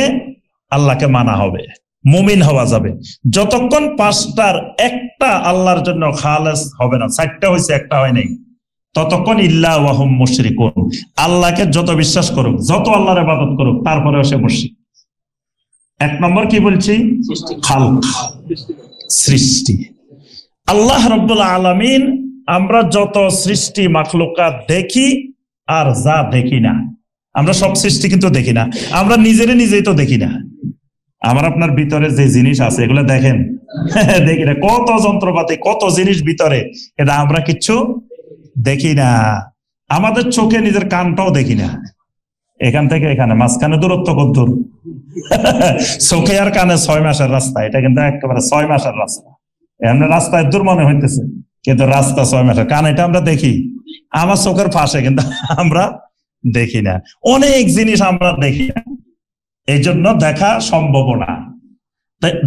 S1: আল্লাহকে মানা হবে, মুমিন হওয়া যাবে। যতক্ষণ 5টার একটা আল্লাহর জন্য খালেস হবে না, 4টা হয়েছে একটা হয় নাই, ততক্ষণ ইল্লা ওয়া হুম মুশরিকুন। আল্লাহকে যত বিশ্বাস করুক, যত আল্লাহর ইবাদত করুক, তারপরেও সে মুশরিক। 1 নম্বর কি বলছি? খালক, সৃষ্টি। আল্লাহ রাব্বুল আলামিন, আমরা যত সৃষ্টি মাখলুকাত দেখি আর যা দেখি না, আমরা সব সৃষ্টি কিন্তু দেখি না, আমরা নিজেই তো দেখি না। আমার আপনার ভিতরে যে জিনিস আছে এগুলো দেখেন? দেখি না। কত যন্ত্রপাতি, কত জিনিস ভিতরে, এটা আমরা কিচ্ছু দেখি না। আমাদের চোখে নিজের কানটাও দেখি না। এখান থেকে এখানে মাঝখানে দূরত্ব কত দূর? চোখে আর কানে 6 মাসের রাস্তা। এটা কিন্তু একেবারে 6 মাসের রাস্তা। এমনি রাস্তায় দূর মনে হইতেছে, কিন্তু রাস্তা 6 মাসের। কান এটা আমরা দেখি, আমার চোখের পাশে, কিন্তু আমরা দেখি না। অনেক জিনিস আমরা দেখি না, এই জন্য দেখা সম্ভব না।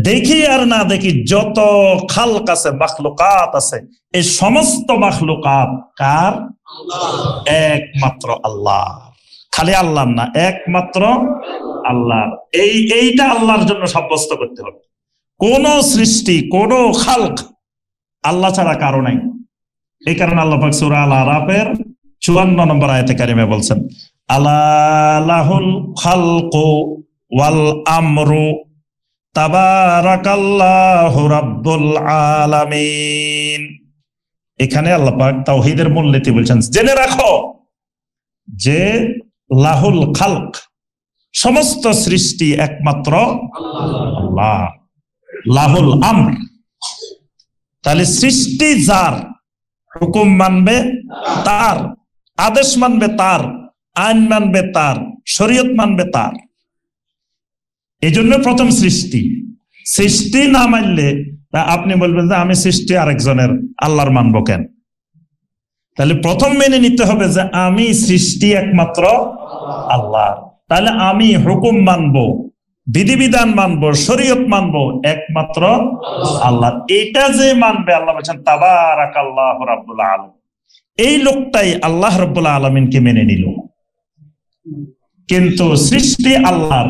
S1: দেখি আর না দেখি যত খালক আছে, মাখলুকাত আছে, এই সমস্ত মাখলুকাত কার? একমাত্র আল্লাহ। খালি আল্লাহ না, একমাত্র আল্লাহ। এইটা আল্লাহর জন্য সাব্যস্ত করতে হবে। কোন সৃষ্টি, কোন খালক আল্লাহ ছাড়া কারো নাই। এই কারণে আল্লাহ পাক সূরা আল আরাফের 54 নম্বর আয়াতে কারিমে বলছেন, আলা লাহুল খালকু ওয়াল আমরু তাবারাকাল্লাহু রাব্বুল আলামিন। এখানে আল্লাহ পাক তাওহীদের মূলনীতি বলছেন, জেনে রাখো যে লাহুল খালক, সমস্ত সৃষ্টি একমাত্র আল্লাহ। লাহুল আমর, তাহলে সৃষ্টি যার, হুকুম মানবে তার, আদেশ মানবে তার, আইন মানবে তার, শরীয়ত মানবে তার। এই জন্য প্রথম সৃষ্টি। সৃষ্টি না মানলে আপনি বলবেন যে আমি সৃষ্টি আরেকজনের, আল্লাহর মানবো কেন? তাহলে প্রথম মেনে নিতে হবে যে আমি সৃষ্টি একমাত্র আল্লাহ। তাহলে আমি হুকুম মানবো, বিধিবিধান মানবো, শরীয়ত মানবো একমাত্র আল্লাহ। এটা যে মানবে, আল্লাহ বলছেন তাবারাকাল্লাহু রাব্বুল আলামিন, এই লোকটাই আল্লাহ রাব্বুল আলামিনকে মেনে নিল। কিন্তু সৃষ্টি আল্লাহর,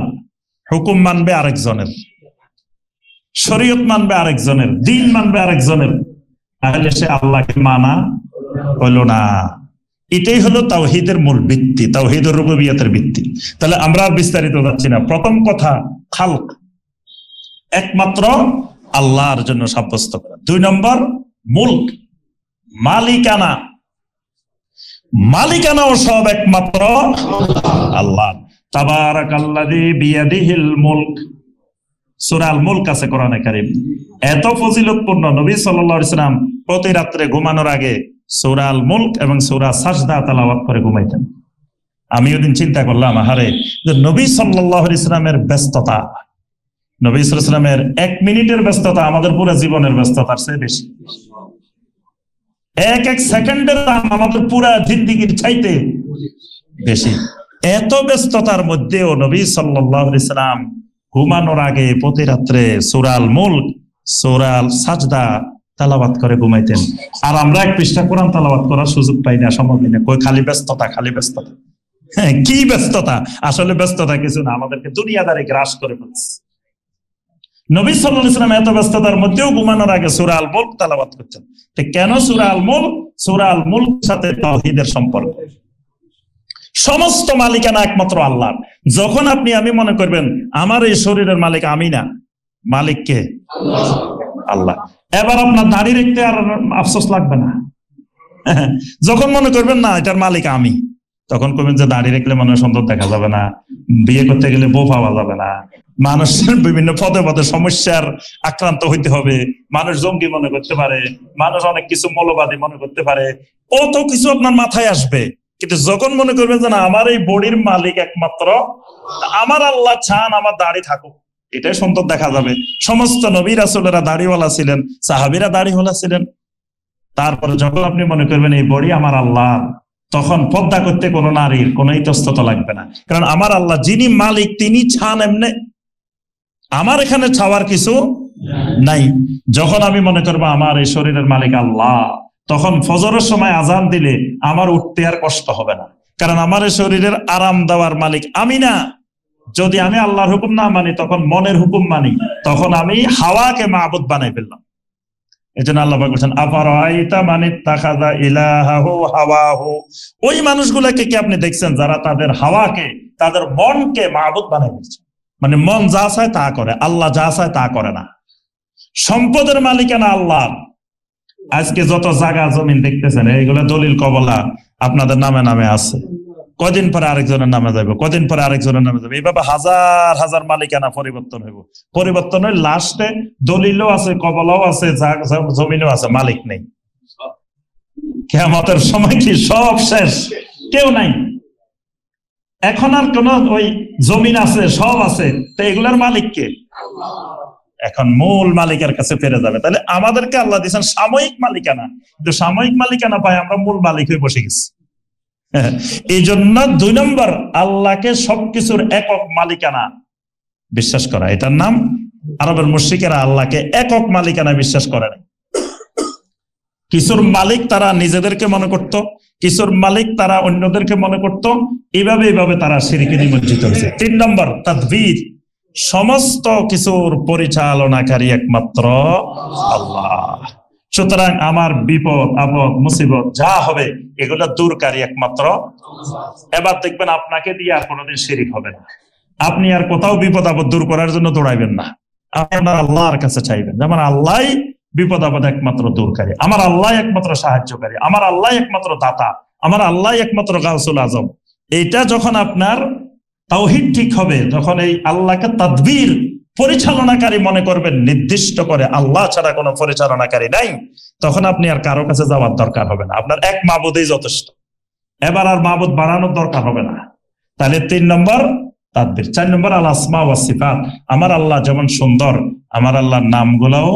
S1: হুকুম মানবে আরেকজনের, শরীয়ত মানবে আরেকজনের, দিন মানবে আরেকজনের, তাহলে সে আল্লাহকে মানা হলো না। এটাই হলো তাওহীদের মূল ভিত্তি, তাওহীদুর রুবুবিয়্যাতের ভিত্তি। তাহলে আমরা আর বিস্তারিত যাচ্ছি না। প্রথম কথা খালক, একমাত্র আল্লাহর জন্য সাব্যস্ত করা। 2 নম্বর মুলক, মালিকানা। মালিকানাও সব একমাত্র আল্লাহ। তাবারাকাল্লাযী বিয়াদিহিল মুলক, সূরা আল মুলক আছে কোরআনে কারীম। এত ফজিলতপূর্ণ, নবী সাল্লাল্লাহু আলাইহি ওয়াসাল্লাম প্রতি রাত্রে ঘুমানোর আগে সূরা আল মুলক এবং সূরা সাজদা তেলাওয়াত করে ঘুমাইতেন। আমি ওদিন চিন্তা করলাম, আহারে, যে নবী সাল্লাল্লাহু আলাইহি ওয়াসাল্লামের ব্যস্ততা, নবী সাল্লাল্লাহু আলাইহি ওয়াসাল্লামের 1 মিনিটের ব্যস্ততা আমাদের পুরো জীবনের ব্যস্ততার চেয়ে বেশি। এক সেকেন্ডের দাম আমাদের পুরা জিন্দেগির চাইতে বেশি। এত ব্যস্ততার মধ্যেও নবী সাল্লাল্লাহু আলাইহি ওয়াসাল্লাম ঘুমানোর আগে প্রতি রাত্রে সূরা আল মুলক, সূরা আল সাজদা তেলাওয়াত করে ঘুমাইতেন। আর আমরা 1 পৃষ্ঠা কোরআন তেলাওয়াত করার সুযোগ পাই না, সময় পাই না। কই খালি ব্যস্ততা, খালি ব্যস্ততা। হ্যাঁ, কি ব্যস্ততা? আসলে ব্যস্ততা কিছু না, আমাদেরকে দুনিয়াদারি গ্রাস করে ফেলছে। নবী সাল্লাল্লাহু আলাইহি ওয়াসাল্লাম এত ব্যস্ততার মধ্যেও ঘুমানোর আগে সূরা আল মুলক তেলাওয়াত করতেন। তো কেন সূরা আল মুলক? সূরা আল মুলকের সাথে তাওহীদের সম্পর্ক। সমস্ত মালিকানা একমাত্র আল্লাহর। যখন আপনি আমি মনে করবেন আমার এই শরীরের মালিক আমি না, মালিক কে? আল্লাহ। এবার আপনার দাড়ি রাখতে আর আফসোস লাগবে না। যখন মনে করবেন না এটার মালিক আমি, তখন করবেন যে দাড়ি রাখলে মনে সুন্দর দেখা যাবে না, বিয়ে করতে গেলে বউ পাওয়া যাবে না, মানুষের বিভিন্ন পদে পদে সমস্যার আক্রান্ত হইতে হবে, মানুষ জঙ্গি মনে করতে পারে, মানুষ অনেক কিছু মৌলবাদী মনে করতে পারে, কত কিছু আপনার মাথায় আসবে। কিন্তু যখন মনে করবেন যে না আমার এই বডির মালিক একমাত্র আমার আল্লাহ, চান আমার দাড়ি থাকুক, এটাই সুন্দর দেখা যাবে। সমস্ত নবী রাসূলেরা দাড়িওয়ালা ছিলেন, সাহাবীরা দাড়িওয়ালা ছিলেন। তারপরে যখন আপনি মনে করবেন এই বডি আমার আল্লাহ, তখন পর্দা করতে কোনো নারীর কোনো ইতস্তত লাগবে না, কারণ আমার আল্লাহ যিনি মালিক তিনি ছান এমনে, আমার এখানে ছাওয়ার কিছু নাই। যখন আমি মনে করবো আমার এই শরীরের মালিক আল্লাহ, তখন ফজরের সময় আজান দিলে আমার উঠতে আর কষ্ট হবে না, কারণ আমার এই শরীরের আরাম দেওয়ার মালিক আমি না। যদি আমি আল্লাহর হুকুম না মানি, তখন মনের হুকুম মানি, তখন আমি হাওয়াকে মাবুদ বানাই ফেললাম। এই জন্য আল্লাহ বলছেন আফারাআইতা মান ইত্তাখাযা ইলাহাহু হাওয়াহু, ওই মানুষগুলোকে কি আপনি দেখছেন যারা তাদের হাওয়াকে, তাদের মনকে মাবুদ বানাই ফেলছে। মানে মন যা চায় তা করে, আল্লাহ যা চায় তা করে না। সম্পদের মালিকানা আল্লাহ। আজকে যত জায়গা জমিন দেখতেছেন, এইগুলো দলিল কবলা আপনাদের নামে নামে আছে, কদিন পরে আরেকজনের নামে যাবে, কদিন পরে আরেকজনের নামে যাবে, এইভাবে হাজার হাজার মালিকানা পরিবর্তন হইব। পরিবর্তন হয়ে লাস্টে দলিলও আছে, কবলাও আছে, জমিনও আছে, মালিক নেই। কিয়ামতের সময় কি সব শেষ, কেউ নাই। এখন আর কোন ওই জমিন আছে, সব আছে, তো এগুলার মালিক কে? এখন মূল মালিকের কাছে ফিরে যাবে। তাহলে আমাদেরকে আল্লাহ দিয়েছেন সাময়িক মালিকানা, কিন্তু সাময়িক মালিকানা পাই আমরা মূল মালিক হয়ে বসে গেছি। এই জন্য 2 নম্বর আল্লাহকে সবকিছুর একক মালিকানা বিশ্বাস করা, এটার নাম। আরবের মুশরিকেরা আল্লাহকে একক মালিকানা বিশ্বাস করে না। কিছুর মালিক তারা নিজেদেরকে মনে করত, কিছুর মালিক তারা অন্যদেরকে মনে করত, এইভাবে তারা শিরকে নিমজ্জিত হয়েছে। 3 নম্বর তাদবীর, সমস্ত কিছুর পরিচালনাকারী একমাত্র আল্লাহ। সুতরাং আমার বিপদ আপদ মুসিবত যা হবে এগুলো দূরকারী একমাত্র। এবার দেখবেন আপনাকে দিয়ে আর কোনোদিন শিরিক হবে না। আপনি আর কোথাও বিপদ আপদ দূর করার জন্য দৌড়াইবেন না, আপনার আল্লাহর কাছে চাইবেন। যেমন আল্লাহ বিপদ আপদ একমাত্র দূরকারী, আমার আল্লাহ একমাত্র সাহায্যকারী, আমার আল্লাহ একমাত্র দাতা, আমার আল্লাহ একমাত্র গাউসুল আজম। এইটা যখন আপনার তাওহীদ ঠিক হবে, যখন এই আল্লাহকে তাদবীর পরিচালনাকারী মনে করবেন, নির্দিষ্ট করে আল্লাহ ছাড়া কোনো পরিচালনাকারী নাই, তখন আপনি আর কারো কাছে যাওয়ার দরকার হবে না, আপনার এক মাবুদেই যথেষ্ট। এবার আর মাবুদ বাড়ানোর দরকার হবে না। তাহলে 3 নম্বর তাদবীর। 4 নম্বর আল আসমা ওয়াস সিফাত, আমার আল্লাহ যেমন সুন্দর, আমার আল্লাহর নামগুলোও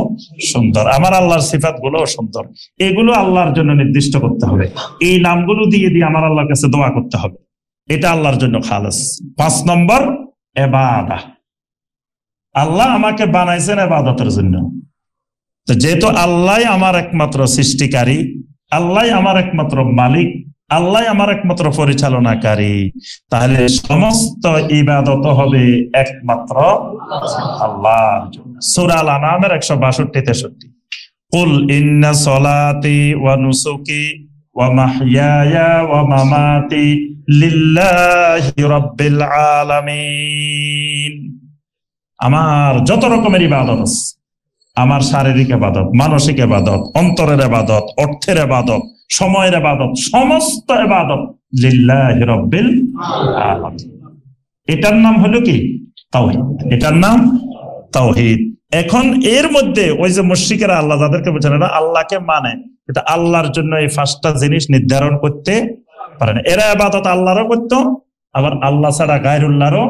S1: সুন্দর, আমার আল্লাহর সিফাত গুলোও সুন্দর, এগুলো আল্লাহর জন্য নির্দিষ্ট করতে হবে। এই নামগুলো দিয়ে দিয়ে আমার আল্লাহর কাছে দোয়া করতে হবে, এটা আল্লাহর জন্য খালেস। 5 নম্বর ইবাদত, আল্লাহ আমাকে বানাইছেন ইবাদতের জন্য। তো যেহেতু আল্লাহ আমার একমাত্র সৃষ্টিকারী, আল্লাহ আমার একমাত্র মালিক, আল্লাহ আমার একমাত্র পরিচালনাকারী, তাহলে সমস্ত ইবাদত হবে একমাত্র আল্লাহর জন্য। সূরা আল আনআমের 162-63, কুল ইন্না সলাতি ওয়া নুসুকি ওয়া মাহইয়ায়া ওয়া মামাতি লিল্লাহি রাব্বিল আলামিন। আমার যত রকমের ইবাদত আছে, আমার শারীরিক ইবাদত, মানসিক ইবাদত, অন্তরের ইবাদত, অর্থের ইবাদত, সময়ের ইবাদত, সমস্ত ইবাদত লিল্লাহি রাব্বিল আলামিন। এটার নাম হলো কি? তাওহীদ। এটার নাম তাওহীদ। এখন এর মধ্যে ওই যে মুশরিকেরা আল্লাহ যাদেরকে বলছেন এরা আল্লাহকে মানে, এটা আল্লাহর জন্য এই 5টা জিনিস নির্ধারণ করতে পারে না। এরা ইবাদত আল্লাহরও করতো, আবার আল্লাহ ছাড়া গায়রুল্লাহরও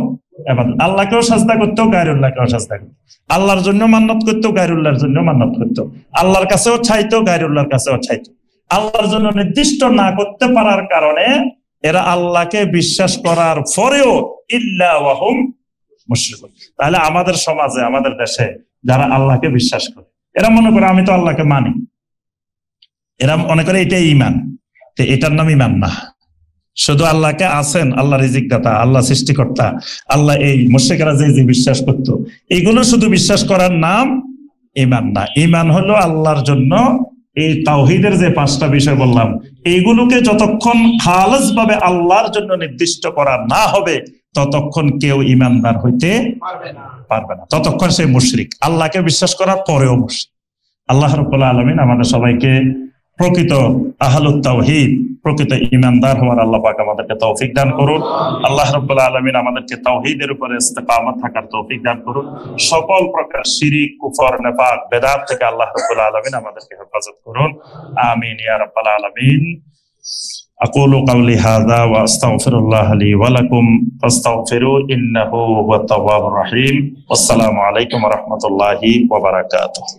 S1: ইবাদত, আল্লাহকেও সাজদা করতো, গায়রুল্লাহকেও সাজদা করতো, আল্লাহর জন্য মান্নত করতো, গায়রুল্লাহর জন্য মান্নত করতো, আল্লাহর কাছেও চাইতো, গায়রুল্লাহর কাছেও চাইতো। আল্লাহর জন্য নির্দিষ্ট না করতে পারার কারণে এরা আল্লাহকে বিশ্বাস করার পরেও ইল্লা ওয়া হুম মুশরিকুন। তাহলে আমাদের সমাজে, আমাদের দেশে যারা আল্লাহকে বিশ্বাস করে, এরা মনে করে আমি তো আল্লাহকে মানি, এরা মনে করে এটাই ঈমান। তো এটার নাম ঈমান না। শুধু আল্লাহকে আছেন, আল্লাহ রিজিক দাতা, আল্লাহ সৃষ্টিকর্তা, আল্লাহ এই মুশরিকরা যে বিশ্বাস করতো, এগুলো শুধু বিশ্বাস করার নাম ঈমান না। ঈমান হলো আল্লাহর জন্য এই তাওহীদের যে 5টা বিষয় বললাম, এইগুলোকে যতক্ষণ খালেস ভাবে আল্লাহর জন্য নির্দিষ্ট করা না হবে, ততক্ষণ কেউ ঈমানদার হইতে পারবে না, ততক্ষণ সে মুশরিক, আল্লাহকে বিশ্বাস করার পরেও মুশরিক। আল্লাহ রাব্বুল আলামিন আমাদের সবাইকে প্রকৃত আহলুত তাওহীদ, প্রকৃত ঈমানদার হওয়ার আল্লাহ পাক আমাদেরকে তৌফিক দান করুন। আল্লাহ রাব্বুল আলামিন আমাদেরকে তাওহীদের উপরে ইস্তেকামত থাকার তৌফিক দান করুন। সকল প্রকার শিরিক, কুফর, নিফাক, বেদাত থেকে আল্লাহ রাব্বুল আলামিন আমাদেরকে হেফাজত করুন। আমিন ইয়া রাব্বাল আলামিন। আকুলু কাওলি হাযা ওয়া আস্তাগফিরুল্লাহ লি ওয়া লাকুম ফাস্তাগফিরু ইন্নাহু হুয়াত তাওয়াবুর রহিম। আসসালামু আলাইকুম ওয়া রাহমাতুল্লাহি ওয়া বারাকাতুহু।